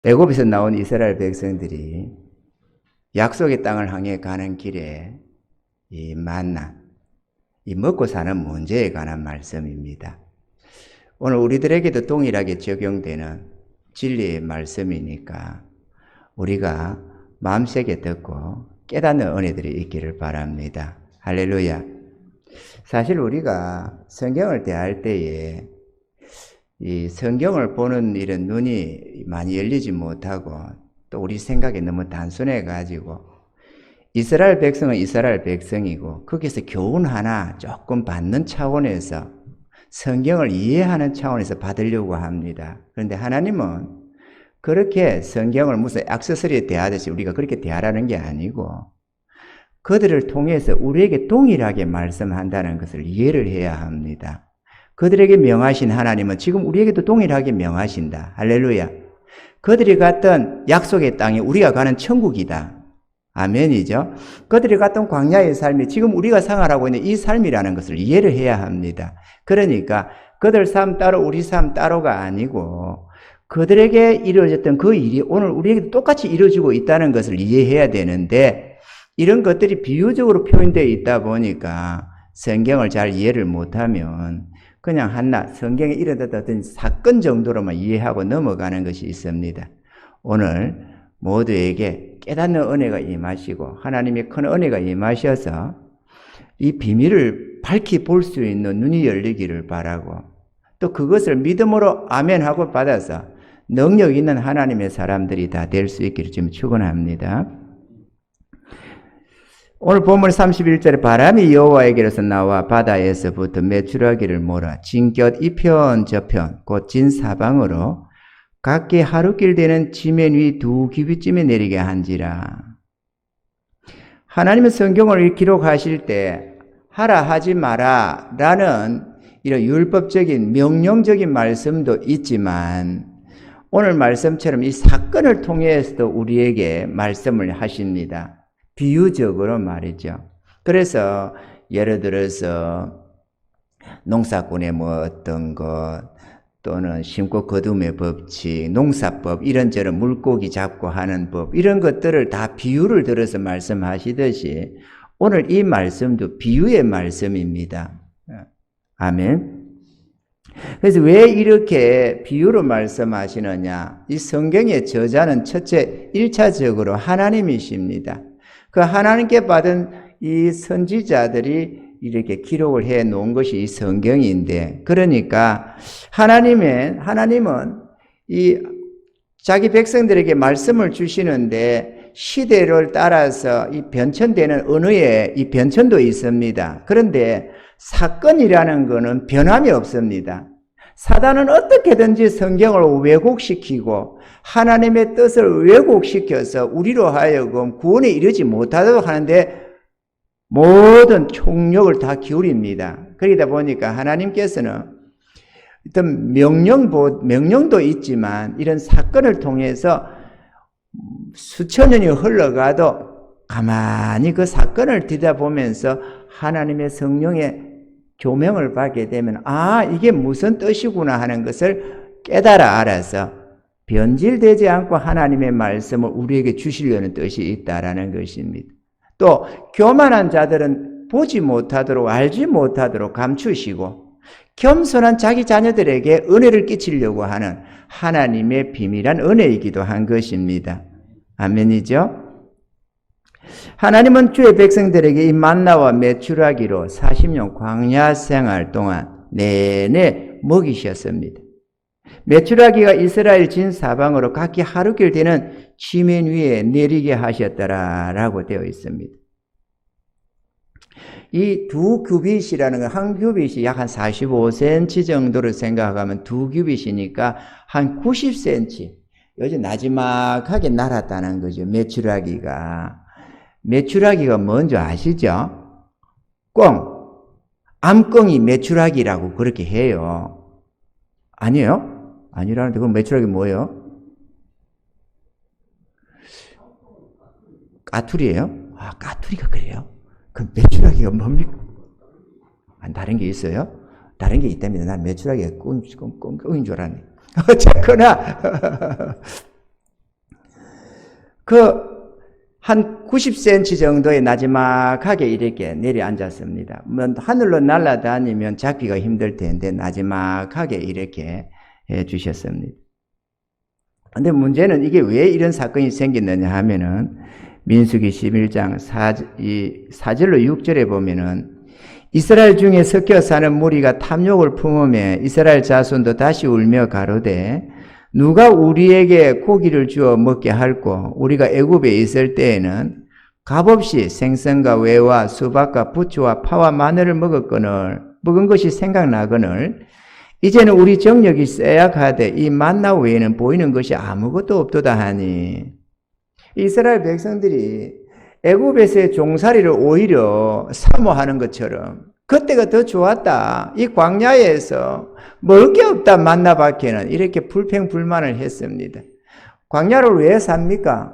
애굽에서 나온 이스라엘 백성들이 약속의 땅을 향해 가는 길에 이 만나, 이 먹고 사는 문제에 관한 말씀입니다. 오늘 우리들에게도 동일하게 적용되는 진리의 말씀이니까 우리가 마음새게 듣고 깨닫는 은혜들이 있기를 바랍니다. 할렐루야. 사실 우리가 성경을 대할 때에 이 성경을 보는 이런 눈이 많이 열리지 못하고 또 우리 생각이 너무 단순해 가지고 이스라엘 백성은 이스라엘 백성이고 거기서 교훈 하나 조금 받는 차원에서 성경을 이해하는 차원에서 받으려고 합니다. 그런데 하나님은 그렇게 성경을 무슨 액세서리에 대하듯이 우리가 그렇게 대하라는 게 아니고 그들을 통해서 우리에게 동일하게 말씀한다는 것을 이해를 해야 합니다. 그들에게 명하신 하나님은 지금 우리에게도 동일하게 명하신다. 할렐루야. 그들이 갔던 약속의 땅이 우리가 가는 천국이다. 아멘이죠. 그들이 갔던 광야의 삶이 지금 우리가 생활하고 있는 이 삶이라는 것을 이해를 해야 합니다. 그러니까 그들 삶 따로 우리 삶 따로가 아니고 그들에게 이루어졌던 그 일이 오늘 우리에게 똑같이 이루어지고 있다는 것을 이해해야 되는데 이런 것들이 비유적으로 표현되어 있다 보니까 성경을 잘 이해를 못하면 그냥 한낱 성경에 일어났던 사건 정도로만 이해하고 넘어가는 것이 있습니다. 오늘 모두에게 깨닫는 은혜가 임하시고 하나님의 큰 은혜가 임하셔서 이 비밀을 밝히 볼 수 있는 눈이 열리기를 바라고 또 그것을 믿음으로 아멘하고 받아서 능력 있는 하나님의 사람들이 다 될 수 있기를 지금 축원합니다. 오늘 본문 31절에 바람이 여호와에게로서 나와 바다에서부터 메추라기를 몰아 진곁 이편 저편 곧 진사방으로 각기 하루길 되는 지면 위 두 규빗쯤에 내리게 한지라. 하나님은 성경을 기록하실 때 하라 하지 마라 라는 이런 율법적인 명령적인 말씀도 있지만 오늘 말씀처럼 이 사건을 통해서도 우리에게 말씀을 하십니다. 비유적으로 말이죠. 그래서 예를 들어서 농사꾼의 뭐 어떤 것 또는 심고 거둠의 법칙, 농사법, 이런저런 물고기 잡고 하는 법 이런 것들을 다 비유를 들어서 말씀하시듯이 오늘 이 말씀도 비유의 말씀입니다. 아멘. 그래서 왜 이렇게 비유로 말씀하시느냐? 이 성경의 저자는 첫째 1차적으로 하나님이십니다. 그 하나님께 받은 이 선지자들이 이렇게 기록을 해 놓은 것이 이 성경인데, 그러니까 하나님은 이 자기 백성들에게 말씀을 주시는데 시대를 따라서 이 변천되는 언어에 이 변천도 있습니다. 그런데 사건이라는 것은 변함이 없습니다. 사단은 어떻게든지 성경을 왜곡시키고 하나님의 뜻을 왜곡시켜서 우리로 하여금 구원에 이르지 못하도록 하는데 모든 총력을 다 기울입니다. 그러다 보니까 하나님께서는 어떤 명령도 있지만 이런 사건을 통해서 수천 년이 흘러가도 가만히 그 사건을 들여다보면서 하나님의 성령의 조명을 받게 되면 이게 무슨 뜻이구나 하는 것을 깨달아 알아서 변질되지 않고 하나님의 말씀을 우리에게 주시려는 뜻이 있다라는 것입니다. 또 교만한 자들은 보지 못하도록 알지 못하도록 감추시고 겸손한 자기 자녀들에게 은혜를 끼치려고 하는 하나님의 비밀한 은혜이기도 한 것입니다. 아멘이죠? 하나님은 주의 백성들에게 이 만나와 메추라기로 40년 광야 생활 동안 내내 먹이셨습니다. 메추라기가 이스라엘 진사방으로 각기 하루길 되는 지면 위에 내리게 하셨더라라고 되어 있습니다. 이 두 규빗이라는 건 한 규빗이 약 한 45cm 정도를 생각하면 두 규빗이니까 한 90cm 요즘 나지막하게 날았다는 거죠. 메추라기가 뭔지 아시죠? 암꽁이 메추라기라고 그렇게 해요. 아니에요? 아니라는데 그럼 메추라기 뭐예요? 까투리예요? 까투리가 그래요? 그럼 메추라기가 뭡니까? 다른 게 있어요? 다른 게 있다면 난 메추라기가 꽁인 줄 알았네. 어쨌거나 그 한 90cm 정도의 나지막하게 이렇게 내려앉았습니다. 하늘로 날아다니면 잡기가 힘들 텐데 나지막하게 이렇게 해 주셨습니다. 근데 문제는 이게 왜 이런 사건이 생겼느냐 하면은 민수기 11장 4절로 6절에 보면은 이스라엘 중에 섞여 사는 무리가 탐욕을 품으며 이스라엘 자손도 다시 울며 가로되 누가 우리에게 고기를 주어 먹게 할꼬 우리가 애굽에 있을 때에는 값없이 생선과 외와 수박과 부추와 파와 마늘을 먹은 것이 생각나거늘 이제는 우리 정력이 쇠약하되 이 만나 외에는 보이는 것이 아무것도 없도다 하니 이스라엘 백성들이 애굽에서의 종살이를 오히려 사모하는 것처럼 그때가 더 좋았다. 이 광야에서 먹을 게 없다. 만나밖에는 이렇게 불평불만을 했습니다. 광야를 왜 삽니까?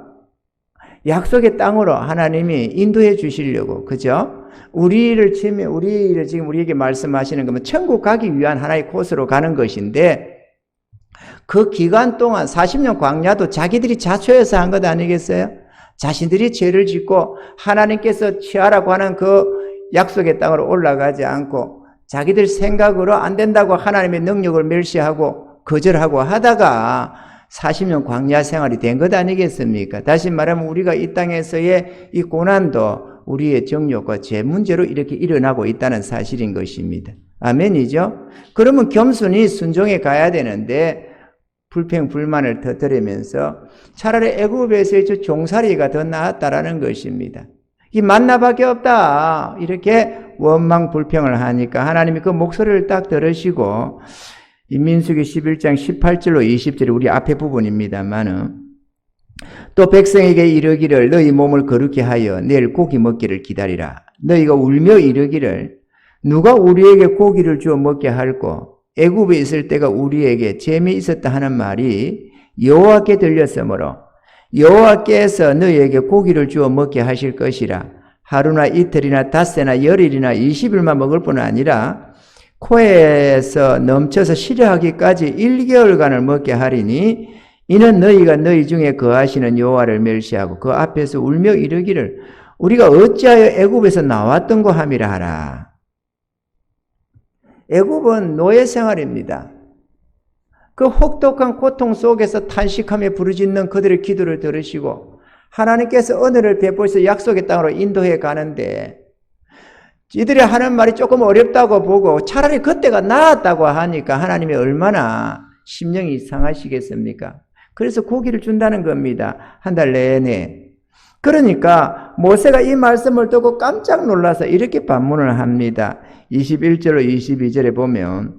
약속의 땅으로 하나님이 인도해 주시려고, 그죠? 우리를 지금 우리에게 말씀하시는 거면 천국 가기 위한 하나의 코스로 가는 것인데 그 기간 동안 40년 광야도 자기들이 자초해서 한 것 아니겠어요? 자신들이 죄를 짓고 하나님께서 취하라고 하는 그 약속의 땅으로 올라가지 않고 자기들 생각으로 안 된다고 하나님의 능력을 멸시하고 거절하고 하다가 40년 광야 생활이 된 것 아니겠습니까? 다시 말하면 우리가 이 땅에서의 이 고난도 우리의 정욕과 죄 문제로 이렇게 일어나고 있다는 사실인 것입니다. 아멘이죠? 그러면 겸손히 순종해 가야 되는데 불평불만을 터뜨리면서 차라리 애굽에서의 저 종살이가 더 나았다라는 것입니다. 이 만나밖에 없다. 이렇게 원망 불평을 하니까 하나님이 그 목소리를 딱 들으시고 이 민수기 11장 18절로 20절이 우리 앞에 부분입니다만은 또 백성에게 이르기를 너희 몸을 거룩히 하여 내일 고기 먹기를 기다리라. 너희가 울며 이르기를 누가 우리에게 고기를 주어 먹게 할꼬 애굽에 있을 때가 우리에게 재미있었다 하는 말이 여호와께 들렸으므로 여호와께서 너희에게 고기를 주어 먹게 하실 것이라. 하루나 이틀이나 닷새나 열일이나 20일만 먹을 뿐 아니라 코에서 넘쳐서 시려하기까지 1개월간을 먹게 하리니 이는 너희가 너희 중에 거하시는 여호와를 멸시하고 그 앞에서 울며 이르기를 우리가 어찌하여 애굽에서 나왔던 거 함이라 하라. 애굽은 노예 생활입니다. 그 혹독한 고통 속에서 탄식하며 부르짖는 그들의 기도를 들으시고 하나님께서 은혜를 베푸셔서 약속의 땅으로 인도해 가는데 이들이 하는 말이 조금 어렵다고 보고 차라리 그때가 나았다고 하니까 하나님이 얼마나 심령이 상하시겠습니까? 그래서 고기를 준다는 겁니다. 한 달 내내. 그러니까 모세가 이 말씀을 듣고 깜짝 놀라서 이렇게 반문을 합니다. 21절로 22절에 보면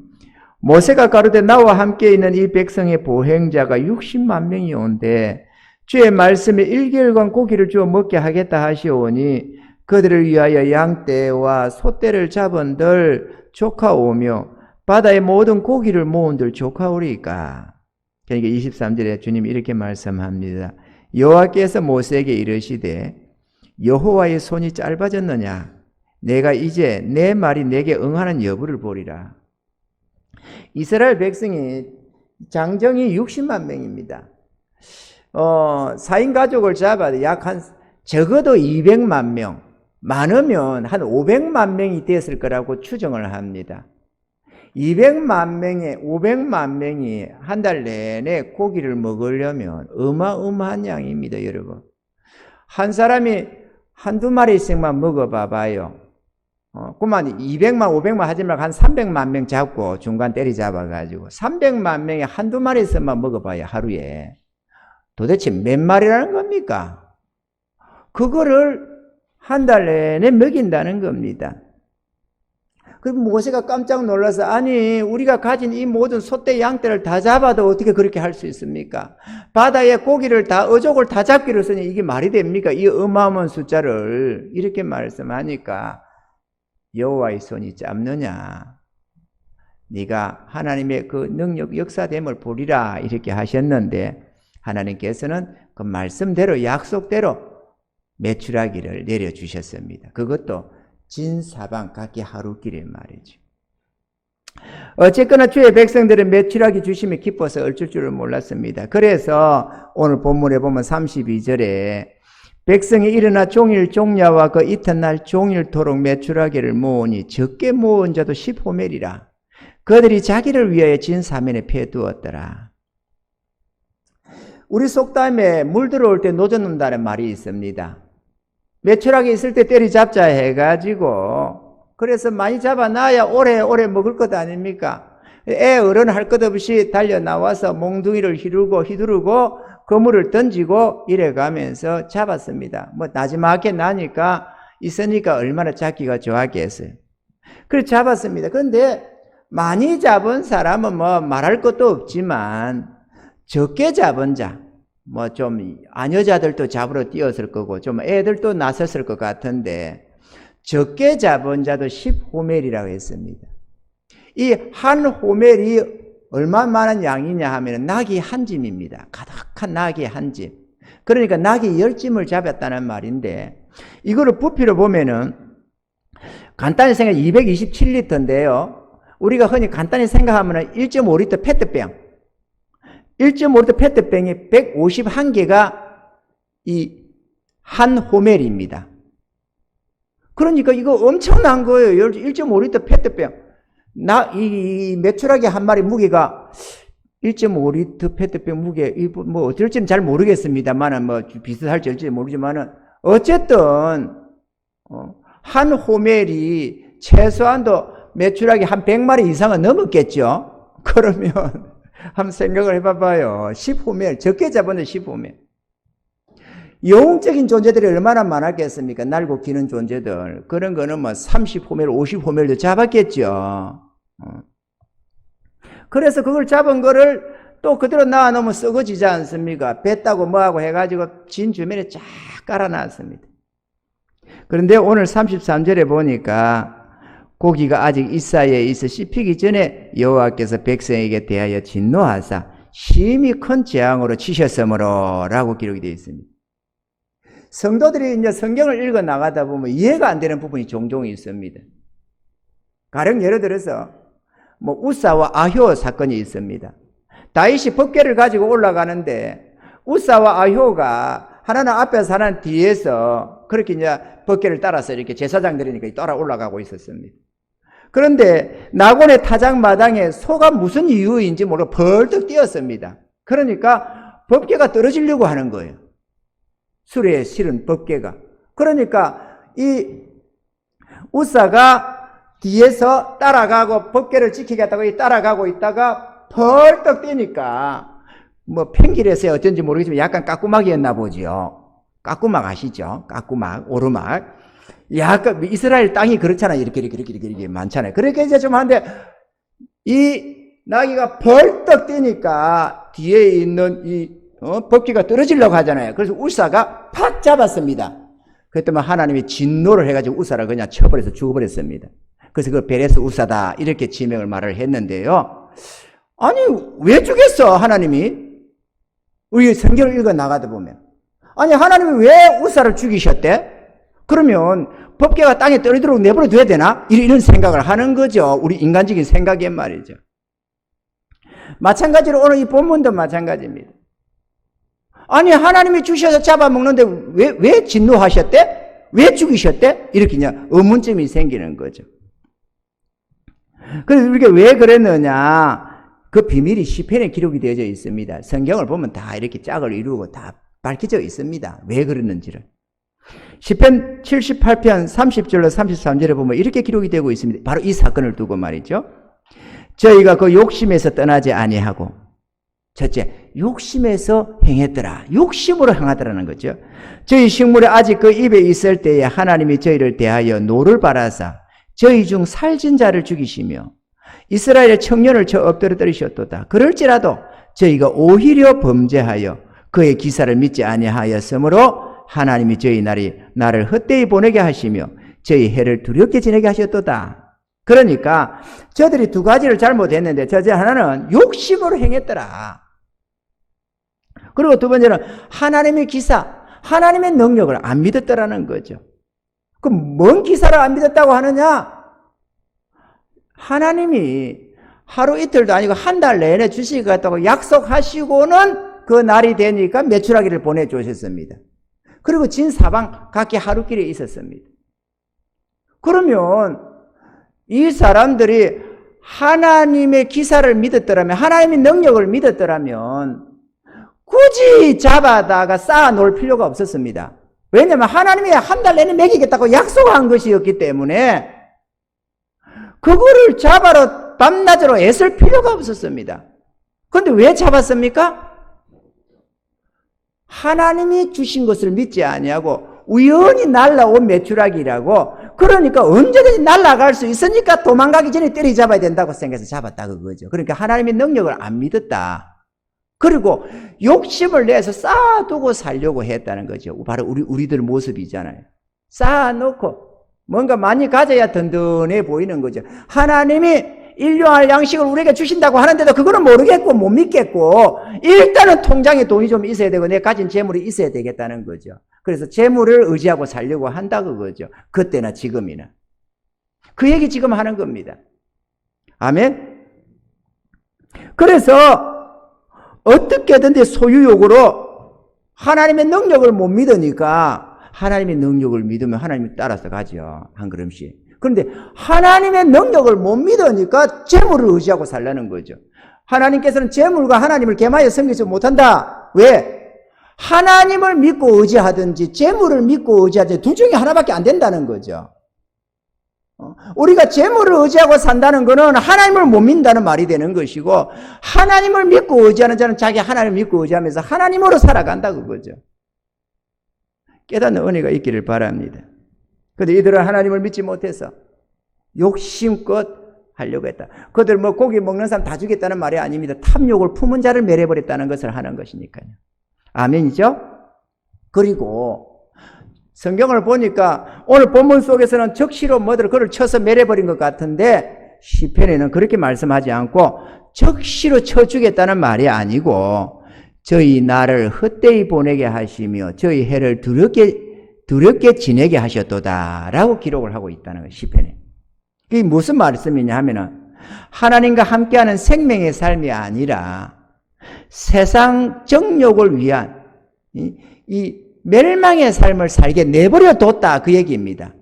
모세가 가로되 나와 함께 있는 이 백성의 보행자가 60만 명이 온데 주의 말씀에 1개월간 고기를 주어 먹게 하겠다 하시오니 그들을 위하여 양떼와 소떼를 잡은들 조카오며 바다의 모든 고기를 모은들 조카오리까. 그러니까 23절에 주님이 이렇게 말씀합니다. 여호와께서 모세에게 이르시되 여호와의 손이 짧아졌느냐 내가 이제 내 말이 내게 응하는 여부를 보리라. 이스라엘 백성이 장정이 60만 명입니다. 4인 가족을 잡아도 적어도 200만 명, 많으면 한 500만 명이 됐을 거라고 추정을 합니다. 500만 명이 한 달 내내 고기를 먹으려면 어마어마한 양입니다, 여러분. 한 사람이 한두 마리씩만 먹어봐봐요. 그만 200만, 500만 하지 말고 한 300만 명 잡고 중간 때리 잡아가지고 300만 명이 한두 마리씩만 먹어봐야 하루에 도대체 몇 마리라는 겁니까? 그거를 한 달 내내 먹인다는 겁니다. 그럼 모세가 깜짝 놀라서 아니 우리가 가진 이 모든 소떼 양떼를 다 잡아도 어떻게 그렇게 할 수 있습니까? 바다에 고기를 다 어족을 다 잡기로 쓰니 이게 말이 됩니까? 이 어마어마한 숫자를 이렇게 말씀하니까 여호와의 손이 짧느냐 네가 하나님의 그 능력 역사됨을 보리라 이렇게 하셨는데 하나님께서는 그 말씀대로 약속대로 메추라기를 내려주셨습니다. 그것도 진사방 각기 하루길에 말이죠. 어쨌거나 주의 백성들은 메추라기 주심에 기뻐서 어쩔 줄을 몰랐습니다. 그래서 오늘 본문에 보면 32절에 백성이 일어나 종일 종야와 그 이튿날 종일토록 메추라기를 모으니 적게 모은 자도 10호멜이라. 그들이 자기를 위하여 진 사면에 패두었더라. 우리 속담에 물 들어올 때 노젓 는다는 말이 있습니다. 메추라기 있을 때 때리잡자 해가지고 그래서 많이 잡아놔야 오래 먹을 것 아닙니까? 애 어른 할 것 없이 달려 나와서 몽둥이를 휘두르고 그물을 던지고 이래가면서 잡았습니다. 뭐 나지막하게 나니까 있으니까 얼마나 잡기가 좋았겠어요. 그래서 잡았습니다. 그런데 많이 잡은 사람은 뭐 말할 것도 없지만 적게 잡은 자, 뭐 좀 아녀자들도 잡으러 뛰었을 거고 좀 애들도 나섰을 것 같은데 적게 잡은 자도 10호멜이라고 했습니다. 이 한 호멜이 얼마만한 양이냐 하면 낙이 한 짐입니다. 가득한 낙이 한 짐. 그러니까 낙이 10짐을 잡았다는 말인데 이거를 부피로 보면은 간단히 생각해 227리터인데요. 우리가 흔히 간단히 생각하면 1.5리터 페트병 1.5리터 페트병이 151개가 이 한 호멜입니다. 그러니까 이거 엄청난 거예요. 1.5리터 페트병. 이 메추라기 한 마리 무게가 1.5리터 페트병 무게, 뭐 어떨지는 잘 모르겠습니다만은 뭐 비슷할지 어쩔지 모르지만은 어쨌든, 한 호멜이 최소한도 메추라기 한 100마리 이상은 넘었겠죠? 그러면 한번 생각을 해봐봐요. 10호멜, 적게 잡았는데 10호멜. 영적인 존재들이 얼마나 많았겠습니까? 날고 기는 존재들. 그런 거는 뭐 30호멜, 50호멜도 잡았겠죠. 그래서 그걸 잡은 거를 또 그대로 놔놓으면 썩어지지 않습니까? 뱉다고 뭐하고 해가지고 진 주변에 쫙 깔아놨습니다. 그런데 오늘 33절에 보니까 고기가 아직 이사야에 있어 씹히기 전에 여호와께서 백성에게 대하여 진노하사 심히 큰 재앙으로 치셨으므로 라고 기록이 되어 있습니다. 성도들이 이제 성경을 읽어 나가다 보면 이해가 안 되는 부분이 종종 있습니다. 가령 예를 들어서 뭐 우사와 아효 사건이 있습니다. 다윗이 법궤를 가지고 올라가는데 우사와 아효가 하나는 앞에서 하나는 뒤에서 그렇게 이제 법궤를 따라서 이렇게 제사장들이니까 따라 올라가고 있었습니다. 그런데 나곤의 타작마당에 소가 무슨 이유인지 모르고 벌떡 뛰었습니다. 그러니까 법궤가 떨어지려고 하는 거예요. 수레에 실은 법궤가. 그러니까 이 우사가 뒤에서 따라가고 법궤를 지키겠다고 따라가고 있다가 벌떡 뛰니까 뭐 펭길에서 어쩐지 모르겠지만 약간 까꾸막이었나 보죠. 까꾸막 아시죠? 까꾸막, 오르막. 약간 이스라엘 땅이 그렇잖아요. 이렇게 많잖아요. 그렇게 이제 좀 하는데 이 나귀가 벌떡 뛰니까 뒤에 있는 이 법궤가 떨어지려고 하잖아요. 그래서 우사가 팍 잡았습니다. 그랬더니 하나님이 진노를 해가지고 우사를 그냥 쳐버려서 죽어버렸습니다. 그래서 그 베레스 우사다 이렇게 지명을 말을 했는데요. 아니 왜 죽였어 하나님이? 우리 성경을 읽어 나가다 보면 아니 하나님이 왜 우사를 죽이셨대? 그러면 법궤가 땅에 떨어지도록 내버려 둬야 되나? 이런 생각을 하는 거죠. 우리 인간적인 생각엔 말이죠. 마찬가지로 오늘 이 본문도 마찬가지입니다. 아니 하나님이 주셔서 잡아먹는데 왜 진노하셨대? 왜 죽이셨대? 이렇게 그냥 의문점이 생기는 거죠. 그래서 우리가 왜 그랬느냐? 그 비밀이 시편에 기록이 되어져 있습니다. 성경을 보면 다 이렇게 짝을 이루고 다 밝혀져 있습니다. 왜 그랬는지를. 시편 78편 30절로 33절에 보면 이렇게 기록이 되고 있습니다. 바로 이 사건을 두고 말이죠. 저희가 그 욕심에서 떠나지 아니하고 첫째, 욕심에서 행했더라. 욕심으로 행하더라는 거죠. 저희 식물이 아직 그 입에 있을 때에 하나님이 저희를 대하여 노를 바라사 저희 중 살진 자를 죽이시며 이스라엘의 청년을 저 엎드려 때리셨도다. 그럴지라도 저희가 오히려 범죄하여 그의 기사를 믿지 아니하였으므로 하나님이 저희 나를 헛되이 보내게 하시며 저희 해를 두렵게 지내게 하셨도다. 그러니까 저들이 두 가지를 잘못했는데 첫째 하나는 욕심으로 행했더라. 그리고 두 번째는 하나님의 기사, 하나님의 능력을 안 믿었더라는 거죠. 그럼 뭔 기사를 안 믿었다고 하느냐? 하나님이 하루 이틀도 아니고 한 달 내내 주시겠다고 약속하시고는 그 날이 되니까 메추라기를 보내주셨습니다. 그리고 진 사방 각기 하루길에 있었습니다. 그러면 이 사람들이 하나님의 기사를 믿었더라면, 하나님의 능력을 믿었더라면 굳이 잡아다가 쌓아 놓을 필요가 없었습니다. 왜냐하면 하나님이 한 달 내내 먹이겠다고 약속한 것이었기 때문에 그거를 잡아러 밤낮으로 애쓸 필요가 없었습니다. 그런데 왜 잡았습니까? 하나님이 주신 것을 믿지 아니하고 우연히 날라온 메추라기라고, 그러니까 언제든지 날아갈 수 있으니까 도망가기 전에 때려잡아야 된다고 생각해서 잡았다 그거죠. 그러니까 하나님의 능력을 안 믿었다. 그리고 욕심을 내서 쌓아두고 살려고 했다는 거죠. 바로 우리들 모습이잖아요. 쌓아놓고 뭔가 많이 가져야 든든해 보이는 거죠. 하나님이 일용할 양식을 우리에게 주신다고 하는데도 그거는 모르겠고 못 믿겠고 일단은 통장에 돈이 좀 있어야 되고 내 가진 재물이 있어야 되겠다는 거죠. 그래서 재물을 의지하고 살려고 한다 그거죠. 그때나 지금이나. 그 얘기 지금 하는 겁니다. 아멘? 그래서 어떻게든지 소유욕으로 하나님의 능력을 못 믿으니까 하나님의 능력을 믿으면 하나님이 따라서 가죠. 한 걸음씩. 그런데 하나님의 능력을 못 믿으니까 재물을 의지하고 살라는 거죠. 하나님께서는 재물과 하나님을 겸하여 섬기지 못한다. 왜? 하나님을 믿고 의지하든지 재물을 믿고 의지하든지 둘 중에 하나밖에 안 된다는 거죠. 우리가 재물을 의지하고 산다는 것은 하나님을 못 믿는다는 말이 되는 것이고, 하나님을 믿고 의지하는 자는 자기 하나님을 믿고 의지하면서 하나님으로 살아간다 그거죠. 깨닫는 은혜가 있기를 바랍니다. 그런데 이들은 하나님을 믿지 못해서 욕심껏 하려고 했다. 그들 뭐 고기 먹는 사람 다 주겠다는 말이 아닙니다. 탐욕을 품은 자를 멸해버렸다는 것을 하는 것이니까요. 아멘이죠? 그리고 성경을 보니까 오늘 본문 속에서는 적시로 뭐들 그를 쳐서 멸해버린 것 같은데 시편에는 그렇게 말씀하지 않고 적시로 쳐 주겠다는 말이 아니고 저희 날을 헛되이 보내게 하시며 저희 해를 두렵게 지내게 하셨도다 라고 기록을 하고 있다는 거예요. 시편에. 그게 무슨 말씀이냐 하면은 하나님과 함께하는 생명의 삶이 아니라 세상 정욕을 위한 이 멸망의 삶을 살게 내버려 뒀다 그 얘기입니다.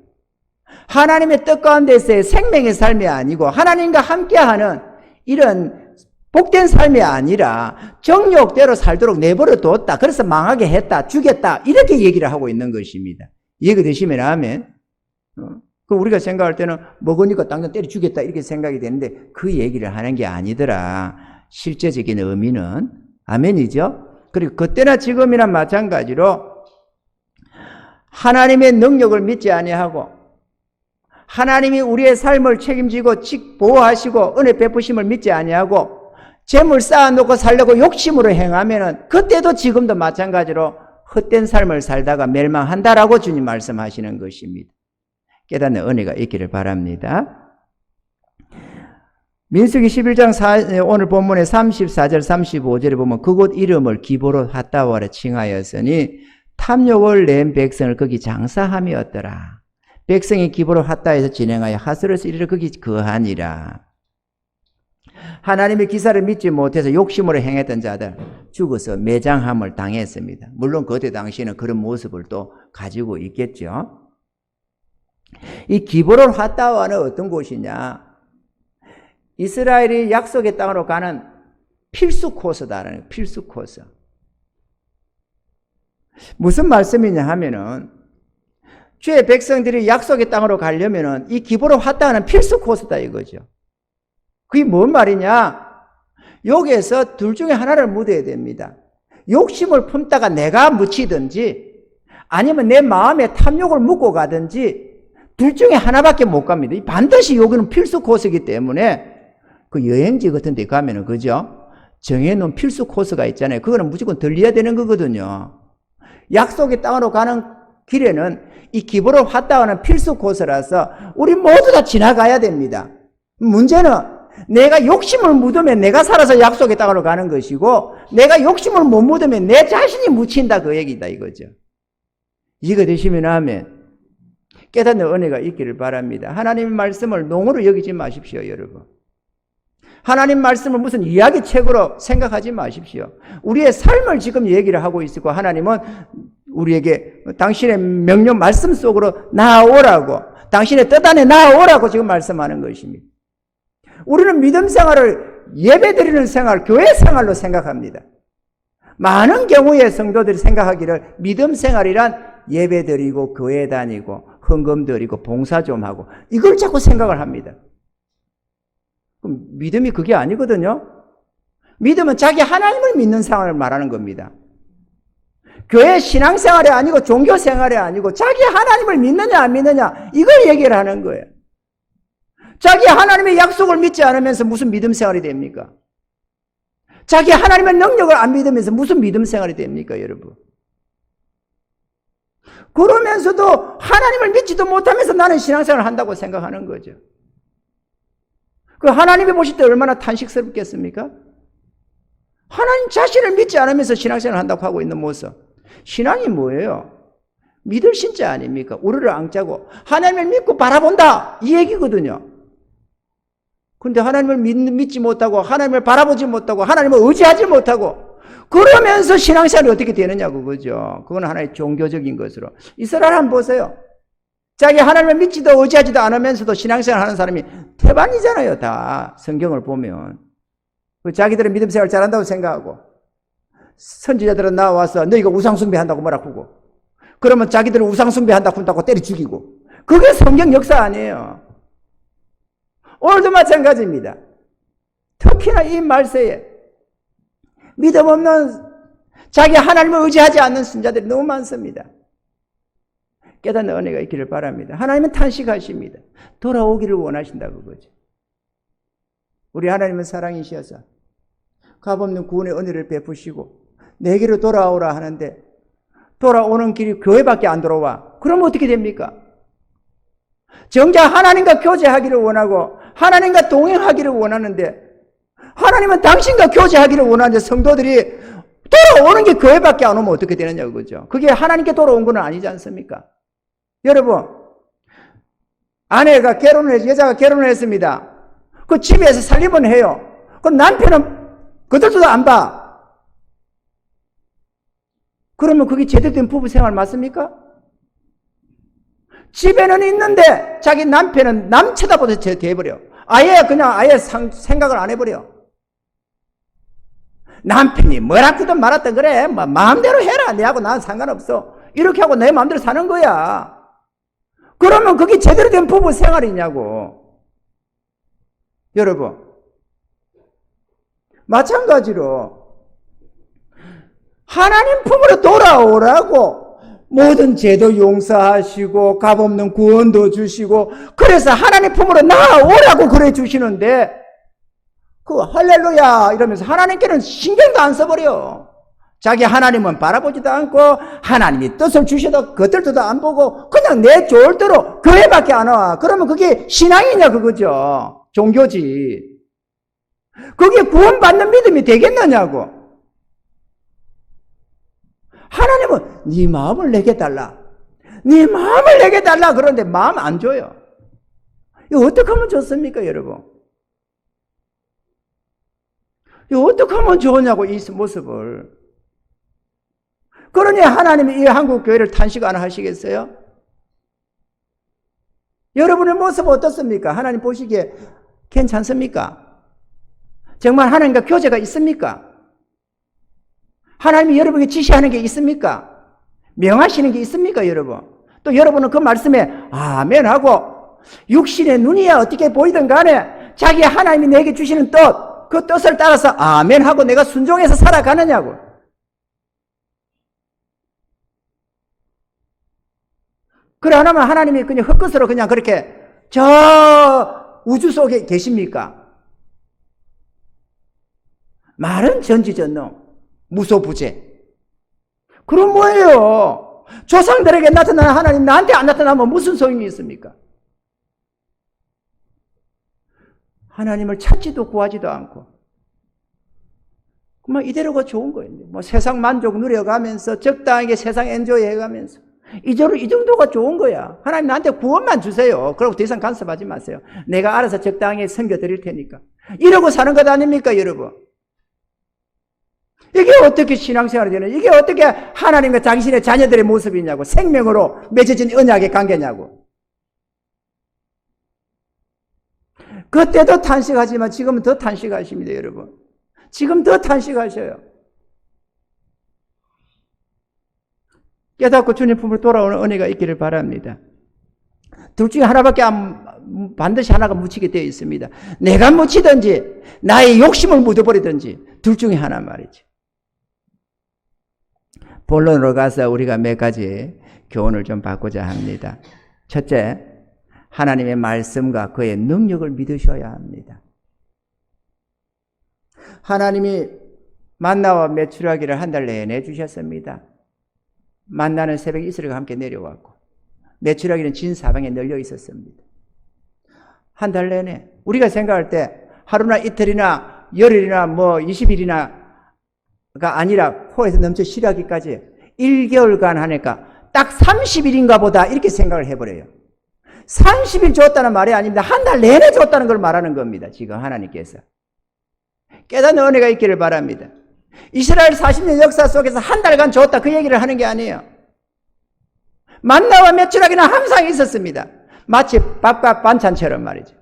하나님의 뜻 가운데서의 생명의 삶이 아니고 하나님과 함께하는 이런 복된 삶이 아니라 정욕대로 살도록 내버려 뒀다. 그래서 망하게 했다, 죽였다 이렇게 얘기를 하고 있는 것입니다. 이해가 되시면 아멘. 그 우리가 생각할 때는 먹으니까 당장 때려 죽였다 이렇게 생각이 되는데 그 얘기를 하는 게 아니더라. 실제적인 의미는 아멘이죠. 그리고 그때나 지금이나 마찬가지로 하나님의 능력을 믿지 아니하고 하나님이 우리의 삶을 책임지고 보호하시고 은혜 베푸심을 믿지 아니하고 재물 쌓아놓고 살려고 욕심으로 행하면은 그때도 지금도 마찬가지로 헛된 삶을 살다가 멸망한다라고 주님 말씀하시는 것입니다. 깨닫는 은혜가 있기를 바랍니다. 민수기 11장 오늘 본문의 34절 35절에 보면 그곳 이름을 기브롯 핫다와라 칭하였으니 탐욕을 낸 백성을 거기 장사함이었더라. 백성이 기브롯 핫다에서 진행하여 하스로스 이르러 거기 거하니라. 하나님의 기사를 믿지 못해서 욕심으로 행했던 자들 죽어서 매장함을 당했습니다. 물론 그때 당시에는 그런 모습을 또 가지고 있겠죠. 이 기브롯 핫다와는 어떤 곳이냐? 이스라엘이 약속의 땅으로 가는 필수 코스다라는 거예요. 필수 코스. 무슨 말씀이냐 하면은 주의 백성들이 약속의 땅으로 가려면은 이 기브롯 핫다와는 필수 코스다 이거죠. 그게 뭔 말이냐? 여기에서 둘 중에 하나를 묻어야 됩니다. 욕심을 품다가 내가 묻히든지 아니면 내 마음에 탐욕을 묻고 가든지 둘 중에 하나밖에 못 갑니다. 반드시 여기는 필수 코스이기 때문에 그 여행지 같은 데 가면은 그죠? 정해놓은 필수 코스가 있잖아요. 그거는 무조건 들려야 되는 거거든요. 약속의 땅으로 가는 길에는 이 기브롯 핫다와는 필수 코스라서 우리 모두 다 지나가야 됩니다. 문제는 내가 욕심을 묻으면 내가 살아서 약속의 땅으로 가는 것이고 내가 욕심을 못 묻으면 내 자신이 묻힌다 그 얘기다 이거죠. 이거 되시면 하면 깨닫는 은혜가 있기를 바랍니다. 하나님의 말씀을 농으로 여기지 마십시오, 여러분. 하나님 말씀을 무슨 이야기책으로 생각하지 마십시오. 우리의 삶을 지금 얘기를 하고 있고 하나님은 우리에게 당신의 명령 말씀 속으로 나아오라고, 당신의 뜻 안에 나아오라고 지금 말씀하는 것입니다. 우리는 믿음 생활을 예배드리는 생활, 교회 생활로 생각합니다. 많은 경우에 성도들이 생각하기를 믿음 생활이란 예배드리고 교회 다니고 헌금 드리고 봉사 좀 하고 이걸 자꾸 생각을 합니다. 그럼 믿음이 그게 아니거든요. 믿음은 자기 하나님을 믿는 생활을 말하는 겁니다. 교회 신앙생활이 아니고 종교생활이 아니고 자기 하나님을 믿느냐 안 믿느냐 이걸 얘기를 하는 거예요. 자기 하나님의 약속을 믿지 않으면서 무슨 믿음 생활이 됩니까? 자기 하나님의 능력을 안 믿으면서 무슨 믿음 생활이 됩니까, 여러분? 그러면서도 하나님을 믿지도 못하면서 나는 신앙생활을 한다고 생각하는 거죠. 그 하나님이 보실 때 얼마나 탄식스럽겠습니까? 하나님 자신을 믿지 않으면서 신앙생활을 한다고 하고 있는 모습. 신앙이 뭐예요? 믿을 신자 아닙니까? 우리를 앙자고 하나님을 믿고 바라본다 이 얘기거든요. 근데 하나님을 믿지 못하고 하나님을 바라보지 못하고 하나님을 의지하지 못하고 그러면서 신앙생활이 어떻게 되느냐고 그죠. 그건 하나의 종교적인 것으로. 이스라엘 한번 보세요. 자기 하나님을 믿지도 의지하지도 않으면서도 신앙생활 하는 사람이 태반이잖아요. 다 성경을 보면. 자기들은 믿음생활 잘한다고 생각하고 선지자들은 나와서 너희가 우상숭배한다고 뭐라 하고 그러면 자기들은 우상숭배한다고 한다고 때려 죽이고 그게 성경 역사 아니에요. 오늘도 마찬가지입니다. 특히나 이 말세에 믿음 없는 자기 하나님을 의지하지 않는 신자들이 너무 많습니다. 깨닫는 은혜가 있기를 바랍니다. 하나님은 탄식하십니다. 돌아오기를 원하신다고 그거죠. 우리 하나님은 사랑이셔서 값없는 구원의 은혜를 베푸시고 내게로 돌아오라 하는데 돌아오는 길이 교회밖에 안 돌아와. 그러면 어떻게 됩니까? 정작 하나님과 교제하기를 원하고 하나님과 동행하기를 원하는데 하나님은 당신과 교제하기를 원하는데 성도들이 돌아오는 게 교회밖에 안 오면 어떻게 되느냐고 그죠. 그게 하나님께 돌아온 건 아니지 않습니까? 여러분, 아내가 여자가 결혼을 했습니다. 그 집에서 살림은 해요. 그 남편은 그들도 안 봐. 그러면 그게 제대로 된 부부 생활 맞습니까? 집에는 있는데 자기 남편은 남 쳐다보듯 돼버려. 아예 생각을 안 해버려. 남편이 뭐라고든 말았든 그래. 마음대로 해라. 내하고 나는 상관없어. 이렇게 하고 내 마음대로 사는 거야. 그러면 그게 제대로 된 부부 생활이냐고. 여러분, 마찬가지로 하나님 품으로 돌아오라고 모든 죄도 용서하시고 값없는 구원도 주시고 그래서 하나님 품으로 나아오라고 그래 주시는데 그 할렐루야 이러면서 하나님께는 신경도 안 써버려. 자기 하나님은 바라보지도 않고 하나님이 뜻을 주셔도 그 뜻도 안 보고 그냥 내 좋을 대로 교회밖에 안 와. 그러면 그게 신앙이냐 그거죠. 종교지. 그게 구원받는 믿음이 되겠느냐고. 하나님은 네 마음을 내게 달라. 네 마음을 내게 달라. 그런데 마음 안 줘요. 이거 어떻게 하면 좋습니까, 여러분? 이거 어떻게 하면 좋으냐고, 이 모습을. 그러니 하나님이 이 한국 교회를 탄식 안 하시겠어요? 여러분의 모습은 어떻습니까? 하나님 보시기에 괜찮습니까? 정말 하나님과 교제가 있습니까? 하나님이 여러분에게 지시하는 게 있습니까? 명하시는 게 있습니까, 여러분? 또 여러분은 그 말씀에 아멘 하고 육신의 눈이야 어떻게 보이든 간에 자기 하나님이 내게 주시는 뜻, 그 뜻을 따라서 아멘 하고 내가 순종해서 살아가느냐고. 그래 안 하면 하나님이 그냥 헛것으로 그냥 그렇게 저 우주 속에 계십니까? 말은 전지전능, 무소부재. 그럼 뭐예요? 조상들에게 나타나는 하나님 나한테 안 나타나면 무슨 소용이 있습니까? 하나님을 찾지도 구하지도 않고 그만 이대로가 좋은 거예요. 뭐 세상 만족 누려가면서 적당하게 세상 엔조이 해가면서 이 정도가 좋은 거야. 하나님 나한테 구원만 주세요. 그러고 더 이상 간섭하지 마세요. 내가 알아서 적당히 섬겨드릴 테니까. 이러고 사는 것 아닙니까, 여러분? 이게 어떻게 신앙생활이 되는, 이게 어떻게 하나님과 당신의 자녀들의 모습이냐고, 생명으로 맺어진 언약의 관계냐고. 그때도 탄식하지만 지금은 더 탄식하십니다, 여러분. 지금 더 탄식하셔요. 깨닫고 주님 품으로 돌아오는 은혜가 있기를 바랍니다. 둘 중에 하나밖에 반드시 하나가 묻히게 되어 있습니다. 내가 묻히든지 나의 욕심을 묻어버리든지 둘 중에 하나 말이죠. 본론으로 가서 우리가 몇 가지 교훈을 좀 받고자 합니다. 첫째, 하나님의 말씀과 그의 능력을 믿으셔야 합니다. 하나님이 만나와 메추라기를 한 달 내내 주셨습니다. 만나는 새벽에 이스라엘과 함께 내려왔고 메추라기는 진 사방에 널려 있었습니다. 한 달 내내 우리가 생각할 때 하루나 이틀이나 열흘이나 20일이나가 아니라 코에서 넘쳐 시라기까지 1개월간 하니까 딱 30일인가 보다 이렇게 생각을 해버려요. 30일 줬다는 말이 아닙니다. 한 달 내내 줬다는 걸 말하는 겁니다. 지금 하나님께서. 깨닫는 은혜가 있기를 바랍니다. 이스라엘 40년 역사 속에서 한 달간 줬다 그 얘기를 하는 게 아니에요. 만나와 메추라기는 항상 있었습니다. 마치 밥과 반찬처럼 말이죠.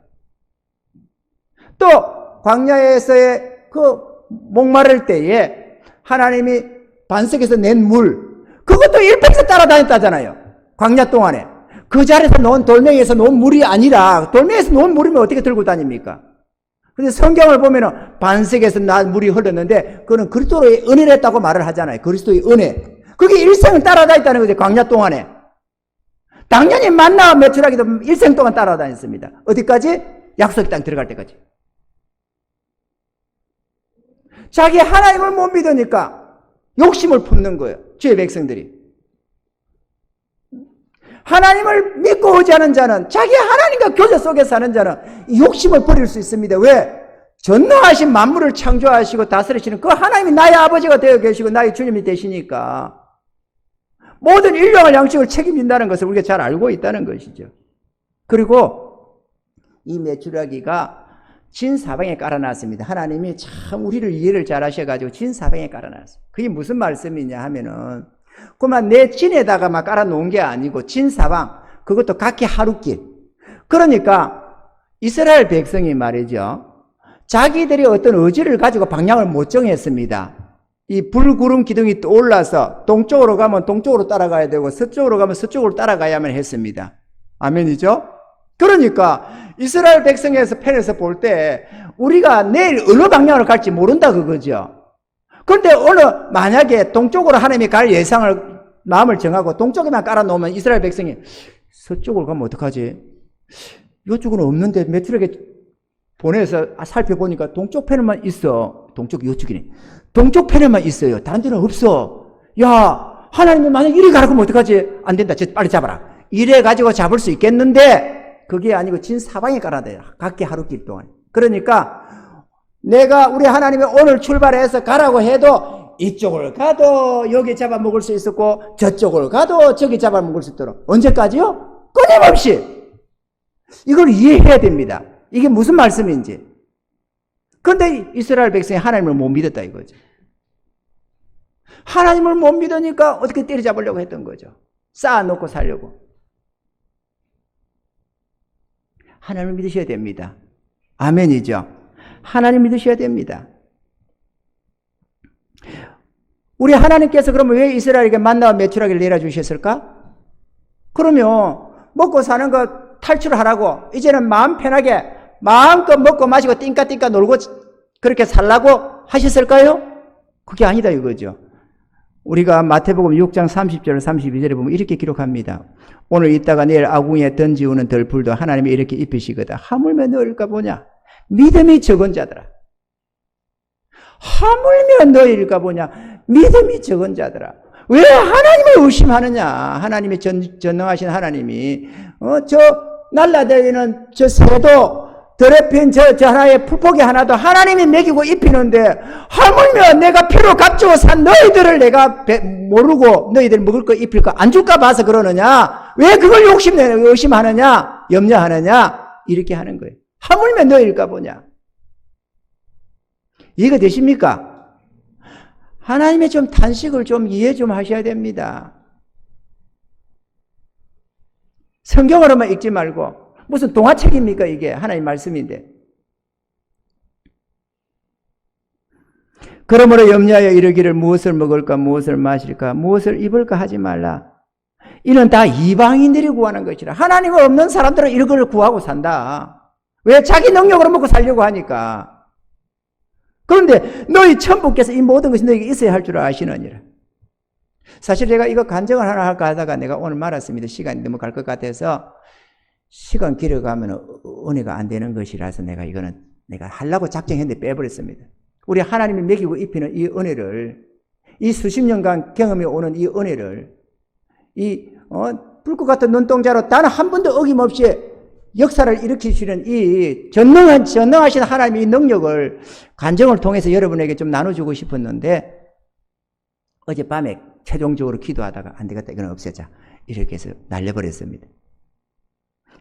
또 광야에서의 그 목마를 때에 하나님이 반석에서 낸 물, 그것도 일평생 따라다녔다잖아요. 광야 동안에. 그 자리에서 놓은 돌멩이에서 놓은 물이 아니라 돌멩이에서 놓은 물이면 어떻게 들고 다닙니까? 근데 성경을 보면은 반석에서 난 물이 흘렀는데 그거는 그리스도의 은혜랬다고 말을 하잖아요. 그리스도의 은혜. 그게 일생을 따라다녔다는 거죠. 광야 동안에. 당연히 만나와 메추라기도 일생 동안 따라다녔습니다. 어디까지? 약속의 땅 들어갈 때까지. 자기 하나님을 못 믿으니까 욕심을 품는 거예요. 주의 백성들이. 하나님을 믿고 의지하는 자는, 자기 하나님과 교제 속에 사는 자는 욕심을 버릴 수 있습니다. 왜? 전능하신 만물을 창조하시고 다스리시는 그 하나님이 나의 아버지가 되어 계시고 나의 주님이 되시니까 모든 일용할 양식을 책임진다는 것을 우리가 잘 알고 있다는 것이죠. 그리고 이 메추라기가 진 사방에 깔아놨습니다. 하나님이 참 우리를 이해를 잘 하셔가지고 진 사방에 깔아놨습니다. 그게 무슨 말씀이냐 하면은 그만 내 진에다가 막 깔아놓은 게 아니고 진 사방, 그것도 각기 하루길. 그러니까 이스라엘 백성이 말이죠. 자기들이 어떤 의지를 가지고 방향을 못 정했습니다. 이 불구름 기둥이 떠올라서 동쪽으로 가면 동쪽으로 따라가야 되고 서쪽으로 가면 서쪽으로 따라가야만 했습니다. 아멘이죠? 그러니까 이스라엘 백성에서 편에서 볼 때 우리가 내일 어느 방향으로 갈지 모른다 그거죠. 그런데 만약에 동쪽으로 하나님이 갈 예상을 마음을 정하고 동쪽에만 깔아놓으면 이스라엘 백성이 서쪽으로 가면 어떡하지? 이쪽은 없는데 메추라기 보내서 살펴보니까 동쪽 편에만 있어. 동쪽 이쪽이네. 동쪽 편에만 있어요. 다른 데는 없어. 야, 하나님이 만약 이리 가라고 하면 어떡하지? 안 된다. 빨리 잡아라. 이래 가지고 잡을 수 있겠는데 그게 아니고 진 사방에 깔아대요. 각기 하루길 동안. 그러니까 우리 하나님이 오늘 출발해서 가라고 해도 이쪽을 가도 여기 잡아먹을 수 있었고 저쪽을 가도 저기 잡아먹을 수 있도록. 언제까지요? 끊임없이. 이걸 이해해야 됩니다. 이게 무슨 말씀인지. 그런데 이스라엘 백성이 하나님을 못 믿었다 이거죠. 하나님을 못 믿으니까 어떻게 때려잡으려고 했던 거죠. 쌓아놓고 살려고. 하나님을 믿으셔야 됩니다. 아멘이죠. 하나님 믿으셔야 됩니다. 우리 하나님께서 그러면 왜 이스라엘에게 만나와 메추라기를 내려주셨을까? 그러면 먹고 사는 거 탈출하라고 이제는 마음 편하게 마음껏 먹고 마시고 띵까띵까 놀고 그렇게 살라고 하셨을까요? 그게 아니다 이거죠. 우리가 마태복음 6장 30절 32절에 보면 이렇게 기록합니다. 오늘 있다가 내일 아궁이에 던지우는 덜풀도 하나님이 이렇게 입히시거든. 하물며 너일까 보냐. 믿음이 적은 자들아. 하물며 너일까 보냐. 믿음이 적은 자들아. 왜 하나님을 의심하느냐. 하나님이 전능하신 하나님이 저 날라다니는 저 새도 더럽힌 저 하나의 풀포기 하나도 하나님이 먹이고 입히는데, 하물며 내가 피로 값주고 산 너희들을 내가 모르고 너희들 먹을 거 입힐 거 안 줄까 봐서 그러느냐? 왜 그걸 의심하느냐? 염려하느냐? 이렇게 하는 거예요. 하물며 너희일까 보냐? 이해가 되십니까? 하나님의 좀 탄식을 좀 이해 좀 하셔야 됩니다. 성경으로만 읽지 말고, 무슨 동화책입니까 이게? 하나님 말씀인데. 그러므로 염려하여 이르기를 무엇을 먹을까 무엇을 마실까 무엇을 입을까 하지 말라. 이는 다 이방인들이 구하는 것이라. 하나님 없는 사람들은 이런 걸 구하고 산다. 왜? 자기 능력으로 먹고 살려고 하니까. 그런데 너희 천부께서 이 모든 것이 너에게 있어야 할 줄 아시느니라. 사실 제가 이거 간증을 하나 할까 하다가 내가 오늘 말았습니다. 시간이 너무 갈 것 같아서. 시간 길어가면 은혜가 안 되는 것이라서 이거는 내가 하려고 작정했는데 빼버렸습니다. 우리 하나님이 먹이고 입히는 이 은혜를, 이 수십 년간 경험해 오는 이 은혜를, 불꽃 같은 눈동자로 단 한 번도 어김없이 역사를 일으키시는 이 전능하신 하나님의 이 능력을 간증을 통해서 여러분에게 좀 나눠주고 싶었는데, 어젯밤에 최종적으로 기도하다가 안 되겠다, 이건 없애자, 이렇게 해서 날려버렸습니다.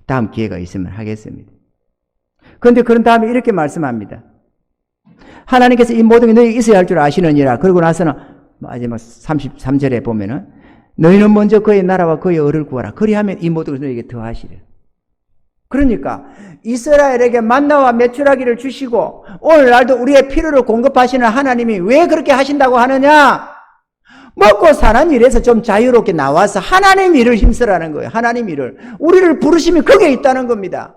다음 기회가 있으면 하겠습니다. 그런데 그런 다음에 이렇게 말씀합니다. 하나님께서 이 모든 게 너희에게 있어야 할 줄 아시느니라. 그러고 나서는 마지막 33절에 보면은 너희는 먼저 그의 나라와 그의 의를 구하라. 그리하면 이 모든 것을 너희에게 더하시리라. 그러니까 이스라엘에게 만나와 메추라기를 주시고 오늘날도 우리의 필요를 공급하시는 하나님이 왜 그렇게 하신다고 하느냐? 먹고 사는 일에서 좀 자유롭게 나와서 하나님 일을 힘쓰라는 거예요. 하나님 일을. 우리를 부르심이 거기에 있다는 겁니다.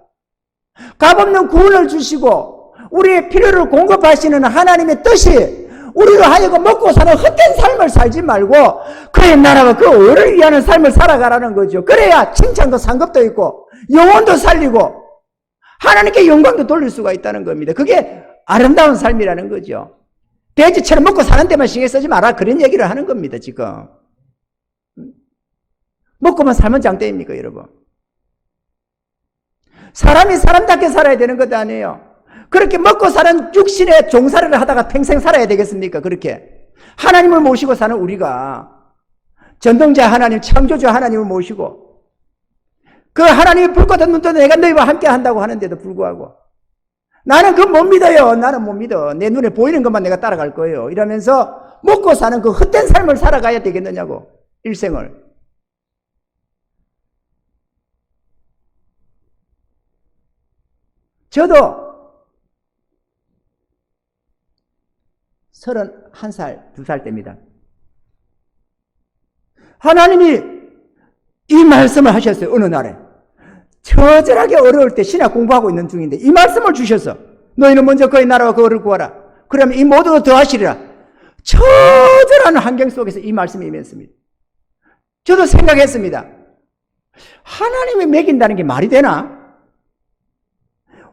값없는 구원을 주시고 우리의 필요를 공급하시는 하나님의 뜻이 우리로 하여금 먹고 사는 헛된 삶을 살지 말고 그의 나라와 그 의를 위하는 삶을 살아가라는 거죠. 그래야 칭찬도 상급도 있고 영혼도 살리고 하나님께 영광도 돌릴 수가 있다는 겁니다. 그게 아름다운 삶이라는 거죠. 돼지처럼 먹고 사는 데만 신경 쓰지 마라, 그런 얘기를 하는 겁니다. 지금 먹고만 살면 장대입니까 여러분? 사람이 사람답게 살아야 되는 것도 아니에요. 그렇게 먹고 사는 육신의 종살이를 하다가 평생 살아야 되겠습니까? 그렇게 하나님을 모시고 사는 우리가, 전능자 하나님, 창조자 하나님을 모시고 그 하나님의 불 같은 눈도 내가 너희와 함께 한다고 하는데도 불구하고 나는 그거 못 믿어요. 나는 못 믿어. 내 눈에 보이는 것만 내가 따라갈 거예요. 이러면서 먹고 사는 그 헛된 삶을 살아가야 되겠느냐고, 일생을. 저도 31살, 2살 때입니다. 하나님이 이 말씀을 하셨어요. 어느 날에. 처절하게 어려울 때 신학 공부하고 있는 중인데 이 말씀을 주셔서 너희는 먼저 그의 나라와 그 의를 구하라. 그러면 이 모든 것 더하시리라. 처절한 환경 속에서 이 말씀이 임했습니다. 저도 생각했습니다. 하나님이 먹인다는 게 말이 되나?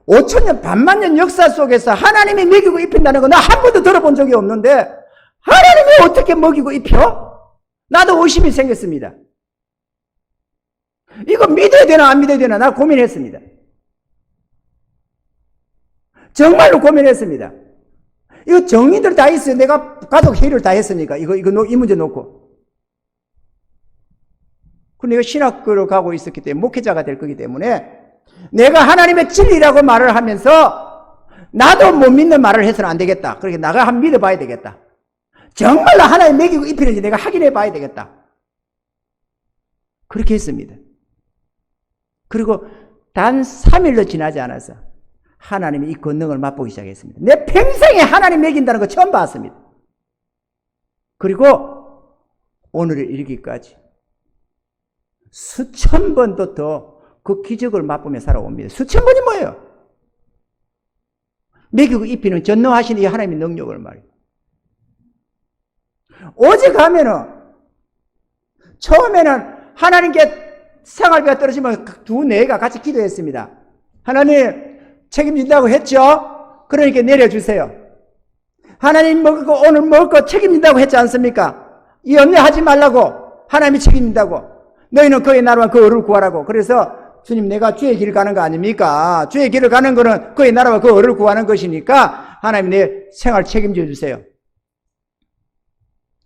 5천년 반만년 역사 속에서 하나님이 먹이고 입힌다는 거 나 한 번도 들어본 적이 없는데 하나님이 어떻게 먹이고 입혀? 나도 의심이 생겼습니다. 이거 믿어야 되나 안 믿어야 되나 나 고민했습니다. 정말로 고민했습니다. 이거 정의들 다 있어요. 내가 가족 회의를 다 했으니까 이 문제 놓고. 그리고 내가 신학교로 가고 있었기 때문에 목회자가 될 거기 때문에 내가 하나님의 진리라고 말을 하면서 나도 못 믿는 말을 해서는 안 되겠다. 그러니까 나가 한번 믿어봐야 되겠다. 정말로 하나님 먹이고 입히는지 내가 확인해 봐야 되겠다. 그렇게 했습니다. 그리고 단 3일도 지나지 않아서 하나님이 이 권능을 맛보기 시작했습니다. 내 평생에 하나님 먹인다는 거 처음 봤습니다. 그리고 오늘을 이르기까지 수천 번도 더 그 기적을 맛보며 살아옵니다. 수천 번이 뭐예요? 먹이고 입히는 전능하신 이 하나님의 능력을 말이에요. 어제 가면은 처음에는 하나님께 생활비가 떨어지면 두 내가 같이 기도했습니다. 하나님 책임진다고 했죠? 그러니까 내려주세요. 하나님 먹고 오늘 먹을 거 책임진다고 했지 않습니까? 이 염려하지 말라고 하나님이 책임진다고. 너희는 그의 나라와 그 의를 구하라고. 그래서 주님 내가 주의 길 가는 거 아닙니까? 주의 길을 가는 거는 그의 나라와 그 의를 구하는 것이니까 하나님 내 생활 책임져 주세요.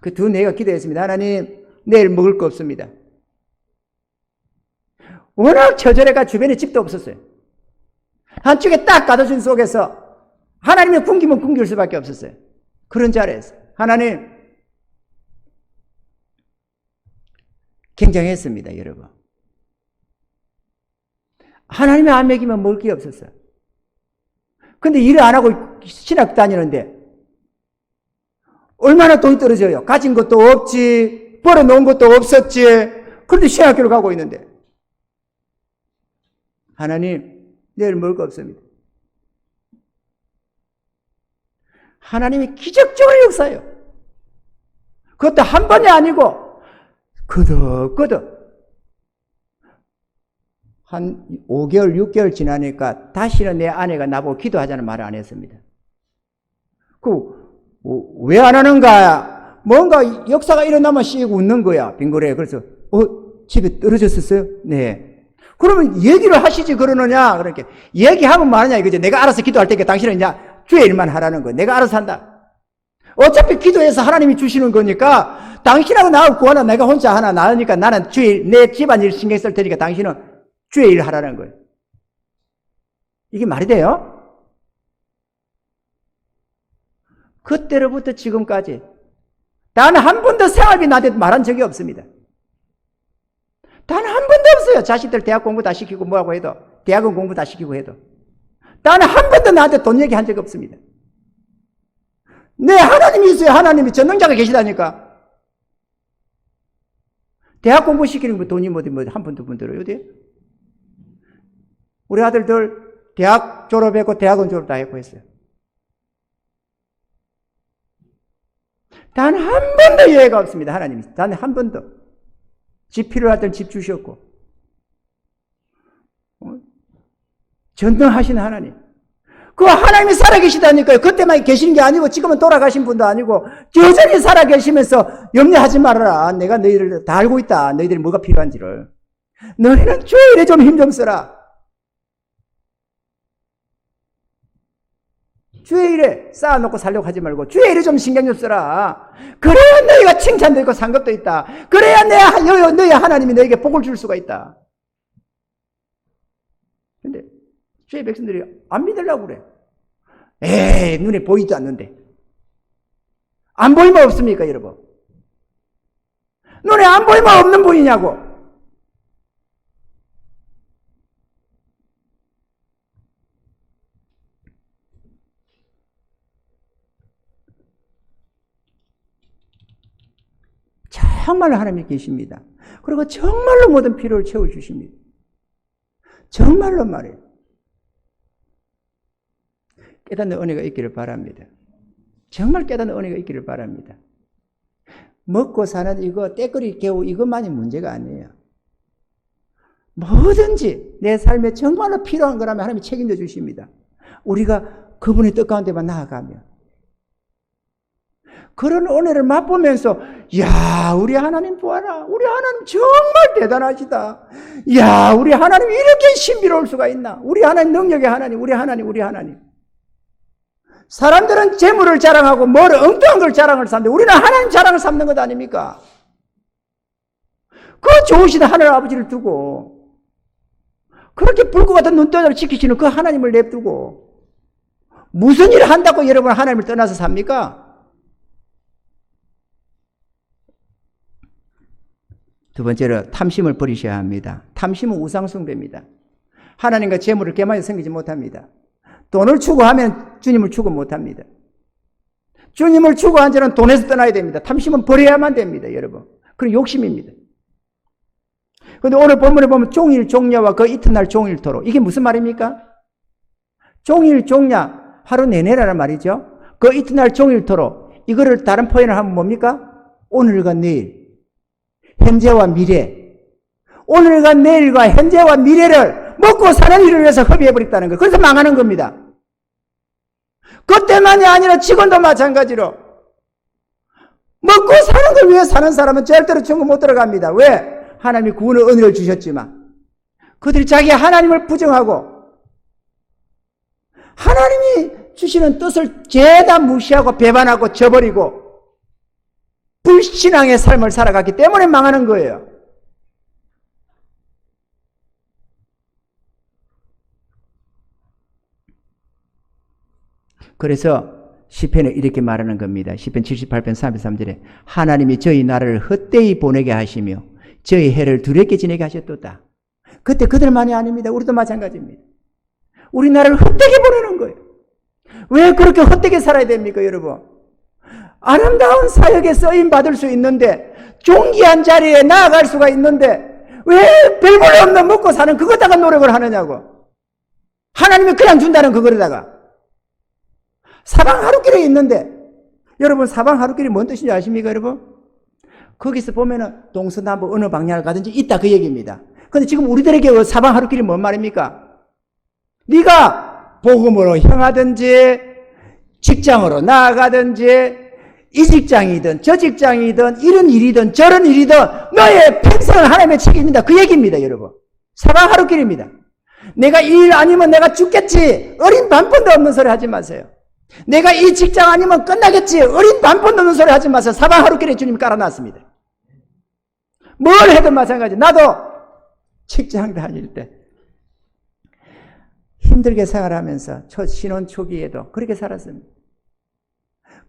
그 두 내가 기도했습니다. 하나님 내일 먹을 거 없습니다. 워낙 처절해가 주변에 집도 없었어요. 한쪽에 딱 가둬진 속에서 하나님의 굶기면 굶길 수밖에 없었어요. 그런 자리에서 하나님 굉장했습니다. 여러분. 하나님이 안 먹이면 먹을 게 없었어요. 근데 일을 안 하고 신학 다니는데 얼마나 돈이 떨어져요. 가진 것도 없지, 벌어놓은 것도 없었지. 그런데 신학교를 가고 있는데 하나님 내일 먹을 거 없습니다. 하나님이 기적적인 역사예요. 그것도 한 번이 아니고 거듭거듭 한 5개월, 6개월 지나니까 다시는 내 아내가 나보고 기도하자는 말을 안 했습니다. 왜 안 하는가? 뭔가 역사가 일어나면 씩 웃는 거야. 빙그레. 그래서 집에 떨어졌었어요? 네. 그러면 얘기를 하시지 그러느냐? 그렇게 얘기하면 뭐하느냐 이거지. 내가 알아서 기도할 테니까 당신은 이제 주의 일만 하라는 거야. 내가 알아서 한다. 어차피 기도해서 하나님이 주시는 거니까 당신하고 나하고 구하나 내가 혼자 하나 나으니까 나는 주의 내 집안일 신경 쓸 테니까 당신은 주의 일 하라는 거예요. 이게 말이 돼요? 그때로부터 지금까지 단 한 번도 생활비 나한테 말한 적이 없습니다. 단 한 번도 없어요. 자식들 대학 공부 다 시키고 뭐하고 해도 대학원 공부 다 시키고 해도 단 한 번도 나한테 돈 얘기한 적이 없습니다. 네, 하나님이 있어요. 하나님이 전능자가 계시다니까. 대학 공부 시키는 거 돈이 한 푼, 두 푼 들어요. 어디에? 우리 아들들 대학 졸업했고 대학원 졸업 다 했고 했어요. 단 한 번도 예외가 없습니다. 하나님이. 단 한 번도. 집 필요할 땐 집 주셨고. 전능하신 하나님. 그 하나님이 살아계시다니까요. 그때만 계시는 게 아니고 지금은 돌아가신 분도 아니고 여전히 살아계시면서 염려하지 말아라. 내가 너희를 다 알고 있다. 너희들이 뭐가 필요한지를. 너희는 주의 일에 좀 힘 좀 써라. 주의 일에 쌓아놓고 살려고 하지 말고 주의 일에 좀 신경 좀 써라. 그래야 너희가 칭찬도 있고 상급도 있다. 그래야 너희 하나님이 너에게 복을 줄 수가 있다. 근데 주의 백성들이 안 믿으려고 그래. 에이, 눈에 보이지도 않는데. 안 보이면 없습니까, 여러분? 눈에 안 보이면 없는 분이냐고. 정말로 하나님이 계십니다. 그리고 정말로 모든 필요를 채워주십니다. 정말로 말이에요. 깨닫는 은혜가 있기를 바랍니다. 정말 깨닫는 은혜가 있기를 바랍니다. 먹고 사는 이거 때거리 개우 이것만이 문제가 아니에요. 뭐든지 내 삶에 정말로 필요한 거라면 하나님이 책임져 주십니다. 우리가 그분의 뜻 가운데만 나아가면 그런 은혜를 맛보면서 야, 우리 하나님 보아라. 우리 하나님 정말 대단하시다. 야, 우리 하나님 이렇게 신비로울 수가 있나. 우리 하나님 능력의 하나님, 우리 하나님. 사람들은 재물을 자랑하고 뭘 엉뚱한 걸 자랑을 삼는데 우리는 하나님 자랑을 삼는 것 아닙니까? 그 좋으신 하늘 아버지를 두고 그렇게 불꽃 같은 눈동자를 지키시는 그 하나님을 냅두고 무슨 일을 한다고 여러분 하나님을 떠나서 삽니까? 두 번째로 탐심을 버리셔야 합니다. 탐심은 우상숭배입니다. 하나님과 재물을 개만히 섬기지 못합니다. 돈을 추구하면 주님을 추구 못합니다. 주님을 추구한 자는 돈에서 떠나야 됩니다. 탐심은 버려야만 됩니다, 여러분. 그건 욕심입니다. 그런데 오늘 본문에 보면 종일 종야와 그 이튿날 종일토록. 이게 무슨 말입니까? 종일 종야, 하루 내내라는 말이죠. 그 이튿날 종일토록. 이거를 다른 표현을 하면 뭡니까? 오늘과 내일. 현재와 미래. 오늘과 내일과 현재와 미래를 먹고 사는 일을 위해서 허비해버렸다는 거예요. 그래서 망하는 겁니다. 그때만이 아니라 지금도 마찬가지로 먹고 사는 걸 위해 사는 사람은 절대로 천국 못 들어갑니다. 왜? 하나님이 구원의 은혜를 주셨지만 그들이 자기 하나님을 부정하고 하나님이 주시는 뜻을 죄다 무시하고 배반하고 저버리고 불신앙의 삶을 살아갔기 때문에 망하는 거예요. 그래서 시편에 이렇게 말하는 겁니다. 시편 78편 33절에 하나님이 저희 나라를 헛되이 보내게 하시며 저희 해를 두렵게 지내게 하셨도다. 그때 그들만이 아닙니다. 우리도 마찬가지입니다. 우리나라를 헛되게 보내는 거예요. 왜 그렇게 헛되게 살아야 됩니까, 여러분? 아름다운 사역에 쓰임 받을 수 있는데, 존귀한 자리에 나아갈 수가 있는데, 왜 별볼이 없는 먹고 사는 그거다가 노력을 하느냐고. 하나님이 그냥 준다는 그거에다가. 사방 하루길에 있는데, 여러분 사방 하루길이 뭔 뜻인지 아십니까, 여러분? 거기서 보면은 동서남북 어느 방향을 가든지 있다 그 얘기입니다. 근데 지금 우리들에게 사방 하루길이 뭔 말입니까? 네가 복음으로 향하든지 직장으로 나아가든지 이 직장이든 저 직장이든 이런 일이든 저런 일이든 너의 평생은 하나님의 책임이다 그 얘기입니다. 여러분 사방 하루길입니다. 내가 이 일 아니면 내가 죽겠지 어린 반푼도 없는 소리 하지 마세요. 내가 이 직장 아니면 끝나겠지 어린 반푼도 없는 소리 하지 마세요. 사방 하루길에 주님이 깔아놨습니다. 뭘 해도 마찬가지. 나도 직장 다닐 때 힘들게 생활하면서 첫 신혼 초기에도 그렇게 살았습니다.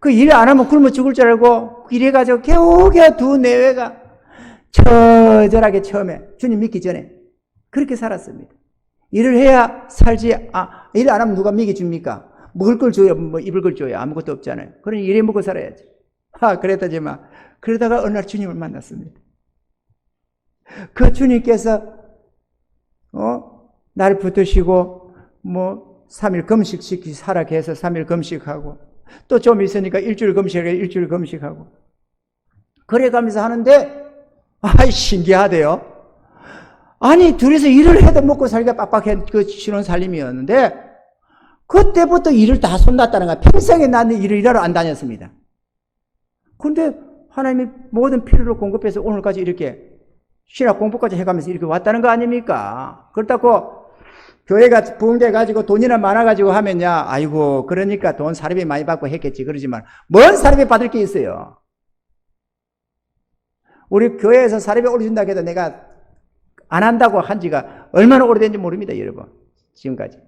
그 일 안 하면 굶어 죽을 줄 알고 이래가지고 겨우겨우 두 내외가 처절하게 처음에 주님 믿기 전에 그렇게 살았습니다. 일을 해야 살지 일 안 하면 누가 먹여줍니까? 먹을 걸 줘요? 뭐 입을 걸 줘요? 아무것도 없잖아요. 그러니 일해 먹고 살아야지. 그랬다지만 그러다가 어느 날 주님을 만났습니다. 그 주님께서 나를 붙드시고 3일 금식시키 살아게 해서 3일 금식하고 또 좀 있으니까 일주일 금식하고 일주일 금식하고 그래 가면서 하는데 신기하대요. 아니 둘이서 일을 해도 먹고 살기가 빡빡한 그 신혼살림이었는데 그때부터 일을 다 손놨다는 거야. 평생에 나는 일을 일하러 안 다녔습니다. 근데 하나님이 모든 필요를 공급해서 오늘까지 이렇게 신학 공부까지 해가면서 이렇게 왔다는 거 아닙니까? 그렇다고 교회가 부흥돼가지고 돈이나 많아가지고 하면요. 아이고 그러니까 돈 사립이 많이 받고 했겠지. 그러지만 뭔 사립이 받을 게 있어요. 우리 교회에서 사립이 올려준다 해도 내가 안 한다고 한 지가 얼마나 오래된지 모릅니다. 여러분 지금까지.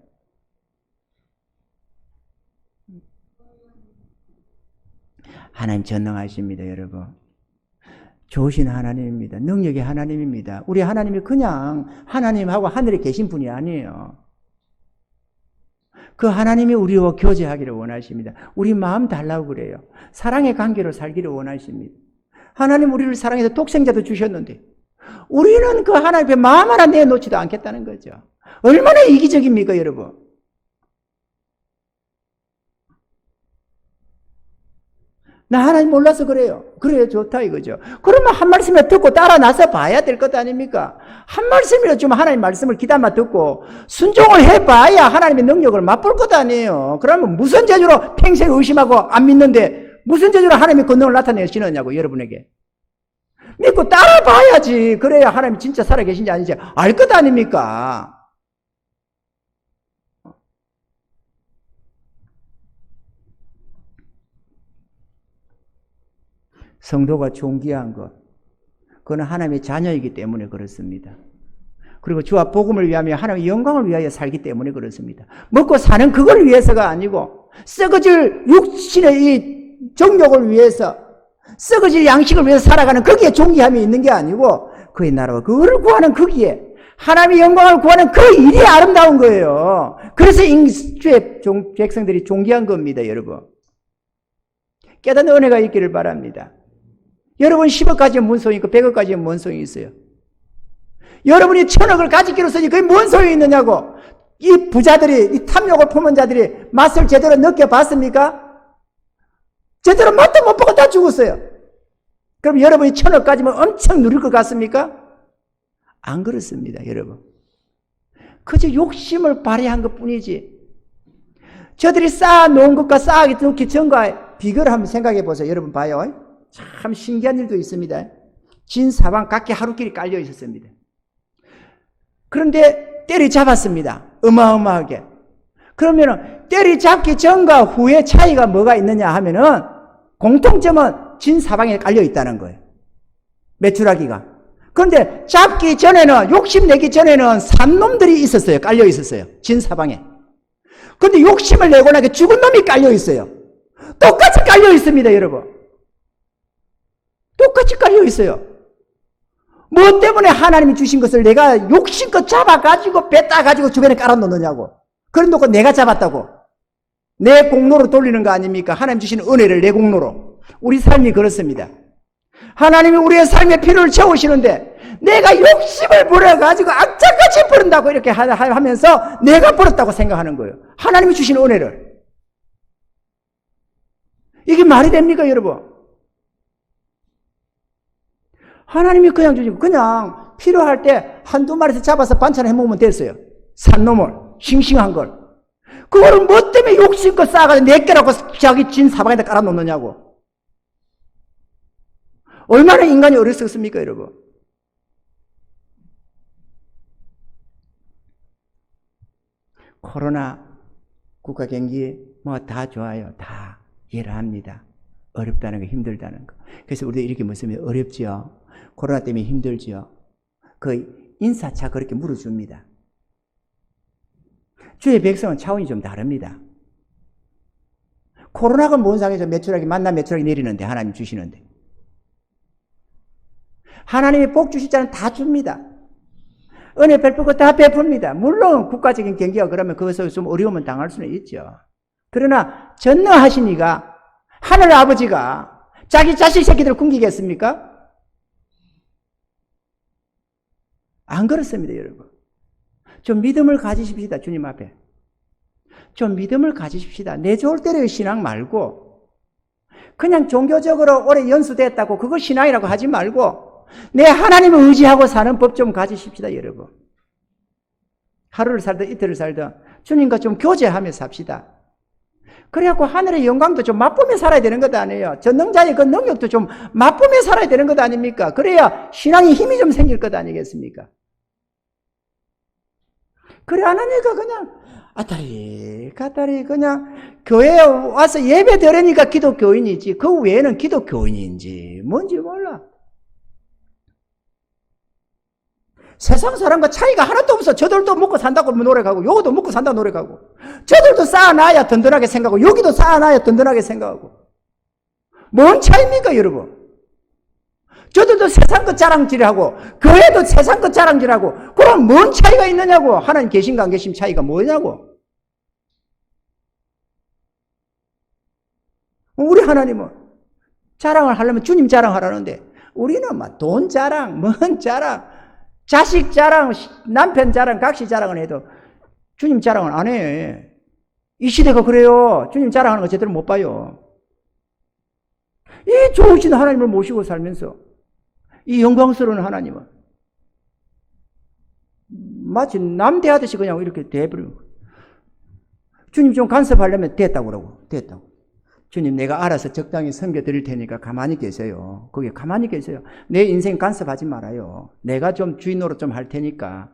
하나님 전능하십니다. 여러분 좋으신 하나님입니다. 능력의 하나님입니다. 우리 하나님이 그냥 하나님하고 하늘에 계신 분이 아니에요. 그 하나님이 우리와 교제하기를 원하십니다. 우리 마음 달라고 그래요. 사랑의 관계로 살기를 원하십니다. 하나님 우리를 사랑해서 독생자도 주셨는데 우리는 그 하나님 앞에 마음 하나 내놓지도 않겠다는 거죠. 얼마나 이기적입니까 여러분. 나 하나님 몰라서 그래요. 그래요 좋다 이거죠. 그러면 한 말씀이라도 듣고 따라 나서 봐야 될 것 아닙니까? 한 말씀이라도 좀 하나님 말씀을 귀담아 듣고 순종을 해봐야 하나님의 능력을 맛볼 것 아니에요. 그러면 무슨 재주로 평생 의심하고 안 믿는데 무슨 재주로 하나님의 권능을 나타내시느냐고 여러분에게. 믿고 따라 봐야지. 그래야 하나님이 진짜 살아계신지 아닌지 알 것 아닙니까? 성도가 존귀한 것, 그건 하나님의 자녀이기 때문에 그렇습니다. 그리고 주와 복음을 위하며 하나님의 영광을 위하여 살기 때문에 그렇습니다. 먹고 사는 그걸 위해서가 아니고 썩어질 육신의 이 정욕을 위해서 썩어질 양식을 위해서 살아가는 거기에 존귀함이 있는 게 아니고 그의 나라와 그를 구하는 거기에 하나님의 영광을 구하는 그 일이 아름다운 거예요. 그래서 주의 백성들이 존귀한 겁니다. 여러분 깨닫는 은혜가 있기를 바랍니다. 여러분 10억 가지면 뭔 소용이 있고 100억 가지면 뭔 소용이 있어요? 여러분이 1000억을 가지기로 쓰니 그게 뭔 소용이 있느냐고. 이 부자들이 이 탐욕을 품은 자들이 맛을 제대로 느껴봤습니까? 제대로 맛도 못 보고 다 죽었어요. 그럼 여러분이 1000억 가지면 엄청 누릴 것 같습니까? 안 그렇습니다. 여러분 그저 욕심을 발휘한 것뿐이지 저들이 쌓아놓은 것과 쌓아놓기 전과 비교를 한번 생각해 보세요. 여러분 봐요. 참 신기한 일도 있습니다. 진 사방 각기 하루길이 깔려 있었습니다. 그런데 때려잡았습니다. 어마어마하게. 그러면 때려잡기 전과 후의 차이가 뭐가 있느냐 하면은 공통점은 진 사방에 깔려 있다는 거예요. 메추라기가. 그런데 잡기 전에는, 욕심내기 전에는 산놈들이 있었어요. 깔려 있었어요. 진 사방에. 그런데 욕심을 내고 나니까 죽은 놈이 깔려 있어요. 똑같이 깔려 있습니다, 여러분. 똑같이 깔려 있어요. 뭐 때문에 하나님이 주신 것을 내가 욕심껏 잡아가지고 뱉어가지고 주변에 깔아놓느냐고. 그래 놓고 내가 잡았다고. 내 공로로 돌리는 거 아닙니까? 하나님 주신 은혜를 내 공로로. 우리 삶이 그렇습니다. 하나님이 우리의 삶의 필요를 채우시는데 내가 욕심을 부려가지고 악착같이 부른다고 이렇게 하면서 내가 부렸다고 생각하는 거예요. 하나님이 주신 은혜를. 이게 말이 됩니까, 여러분? 하나님이 그냥 주시고 그냥 필요할 때 한두 마리씩 잡아서 반찬 해먹으면 됐어요. 산놈을, 싱싱한 걸. 그거를 뭐 때문에 욕심껏 쌓아가지고 내 개라고 자기 진 사방에다 깔아놓느냐고. 얼마나 인간이 어리석습니까, 여러분? 코로나, 국가 경기 뭐 다 좋아요. 다 이해를 합니다. 어렵다는 거, 힘들다는 거. 그래서 우리도 이렇게 묻으면 어렵지요. 코로나 때문에 힘들지요. 그 인사차 그렇게 물어줍니다. 주의 백성은 차원이 좀 다릅니다. 코로나가 뭔 상에서 메추라기 만나 메추라기 내리는데 하나님 주시는데. 하나님이 복 주실 자는 다 줍니다. 은혜 베풀고 다 베풉니다. 물론 국가적인 경기가 그러면 그것을 좀 어려움을 당할 수는 있죠. 그러나 전능하시니가 하늘 아버지가 자기 자식 새끼들을 굶기겠습니까? 안 그렇습니다, 여러분. 좀 믿음을 가지십시다, 주님 앞에. 좀 믿음을 가지십시다. 내 좋을 때의 신앙 말고 그냥 종교적으로 오래 연수됐다고 그걸 신앙이라고 하지 말고 내 하나님을 의지하고 사는 법 좀 가지십시다, 여러분. 하루를 살든 이틀을 살든 주님과 좀 교제하며 삽시다. 그래갖고 하늘의 영광도 좀 맛보며 살아야 되는 것 아니에요. 전능자의 그 능력도 좀 맛보며 살아야 되는 것 아닙니까? 그래야 신앙에 힘이 좀 생길 것 아니겠습니까? 그래 안 하니까 그냥 아따리 가따리 그냥 교회에 와서 예배 드리니까 기독교인이지 그 외에는 기독교인인지 뭔지 몰라. 세상 사람과 차이가 하나도 없어. 저들도 먹고 산다고 노력하고 요것도 먹고 산다고 노력하고 저들도 쌓아놔야 든든하게 생각하고 여기도 쌓아놔야 든든하게 생각하고 뭔 차이입니까, 여러분? 저들도 세상 것 자랑질하고 교회도 세상 것 자랑질하고 그럼 뭔 차이가 있느냐고. 하나님 계신가 안 계신 차이가 뭐냐고. 우리 하나님은 자랑을 하려면 주님 자랑하라는데 우리는 막 돈 자랑, 뭔 자랑, 자식 자랑, 남편 자랑, 각시 자랑을 해도 주님 자랑을 안 해. 이 시대가 그래요. 주님 자랑하는 거 제대로 못 봐요. 이 좋으신 하나님을 모시고 살면서 이 영광스러운 하나님은 마치 남 대하듯이 그냥 이렇게 대해버리고 주님 좀 간섭하려면 됐다고 그러고 됐다고. 주님 내가 알아서 적당히 섬겨드릴 테니까 가만히 계세요. 거기에 가만히 계세요. 내 인생 간섭하지 말아요. 내가 좀 주인 노릇 좀 할 테니까.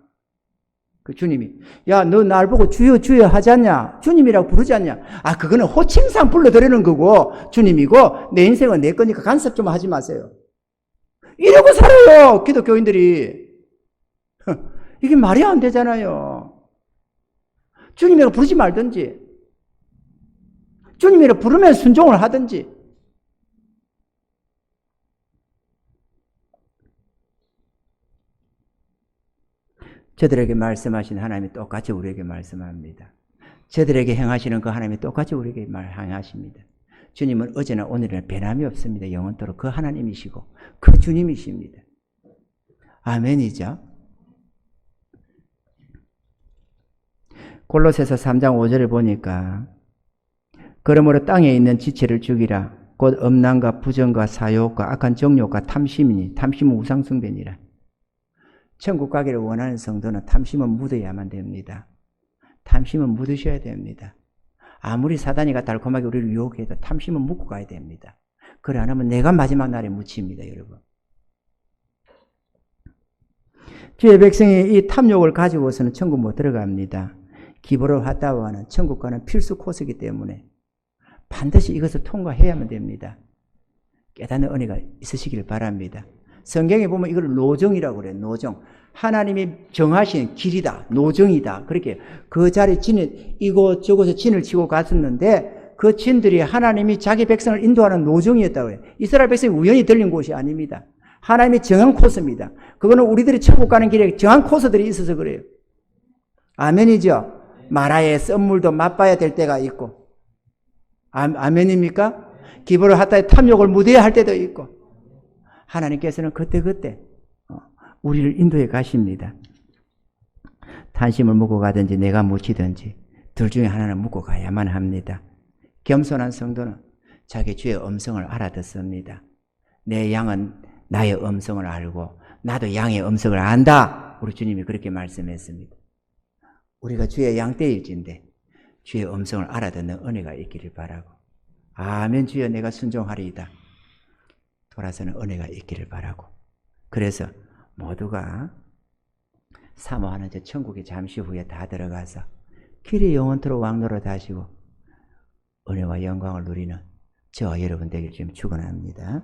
그 주님이 야 너 날 보고 주여 주여 하지 않냐? 주님이라고 부르지 않냐? 아 그거는 호칭상 불러드리는 거고 주님이고 내 인생은 내 거니까 간섭 좀 하지 마세요. 이러고 살아요, 기독교인들이. 이게 말이 안 되잖아요. 주님이라고 부르지 말든지, 주님이라고 부르면 순종을 하든지. 저들에게 말씀하신 하나님이 똑같이 우리에게 말씀합니다. 저들에게 행하시는 그 하나님이 똑같이 우리에게 행하십니다. 주님은 어제나 오늘이나 변함이 없습니다. 영원토록 그 하나님이시고 그 주님이십니다. 아멘이죠. 골로새서 3장 5절을 보니까 그러므로 땅에 있는 지체를 죽이라. 곧 음란과 부정과 사욕과 악한 정욕과 탐심이니 탐심은 우상숭배니라. 천국 가기를 원하는 성도는 탐심은 묻어야만 됩니다. 탐심은 묻으셔야 됩니다. 아무리 사단이가 달콤하게 우리를 유혹해도 탐심은 묻고 가야 됩니다. 그래 안 하면 내가 마지막 날에 묻힙니다, 여러분. 주의 백성이 이 탐욕을 가지고서는 천국 못 들어갑니다. 기브로 하다와는 천국과는 필수 코스이기 때문에 반드시 이것을 통과해야만 됩니다. 깨닫는 은혜가 있으시기를 바랍니다. 성경에 보면 이걸 노정이라고 그래요. 노정. 하나님이 정하신 길이다. 노정이다. 그렇게 그 자리에 진을 이곳저곳에 진을 치고 갔었는데 그 진들이 하나님이 자기 백성을 인도하는 노정이었다고 해요. 이스라엘 백성이 우연히 들린 곳이 아닙니다. 하나님이 정한 코스입니다. 그거는 우리들이 천국 가는 길에 정한 코스들이 있어서 그래요. 아멘이죠? 마라의 썬물도 맛봐야 될 때가 있고. 아멘입니까? 기브로 하다에 탐욕을 무대야 할 때도 있고. 하나님께서는 그때그때 우리를 인도해 가십니다. 탄심을 묻고 가든지 내가 묻히든지 둘 중에 하나는 묻고 가야만 합니다. 겸손한 성도는 자기 주의 음성을 알아듣습니다. 내 양은 나의 음성을 알고 나도 양의 음성을 안다. 우리 주님이 그렇게 말씀했습니다. 우리가 주의 양떼일진데 주의 음성을 알아듣는 은혜가 있기를 바라고. 아멘. 주여 내가 순종하리이다. 돌아서는 은혜가 있기를 바라고. 그래서 모두가 사모하는 저 천국에 잠시 후에 다 들어가서 길이 영원토록 왕노릇 하시고 은혜와 영광을 누리는 저와 여러분 되길 지금 축원합니다.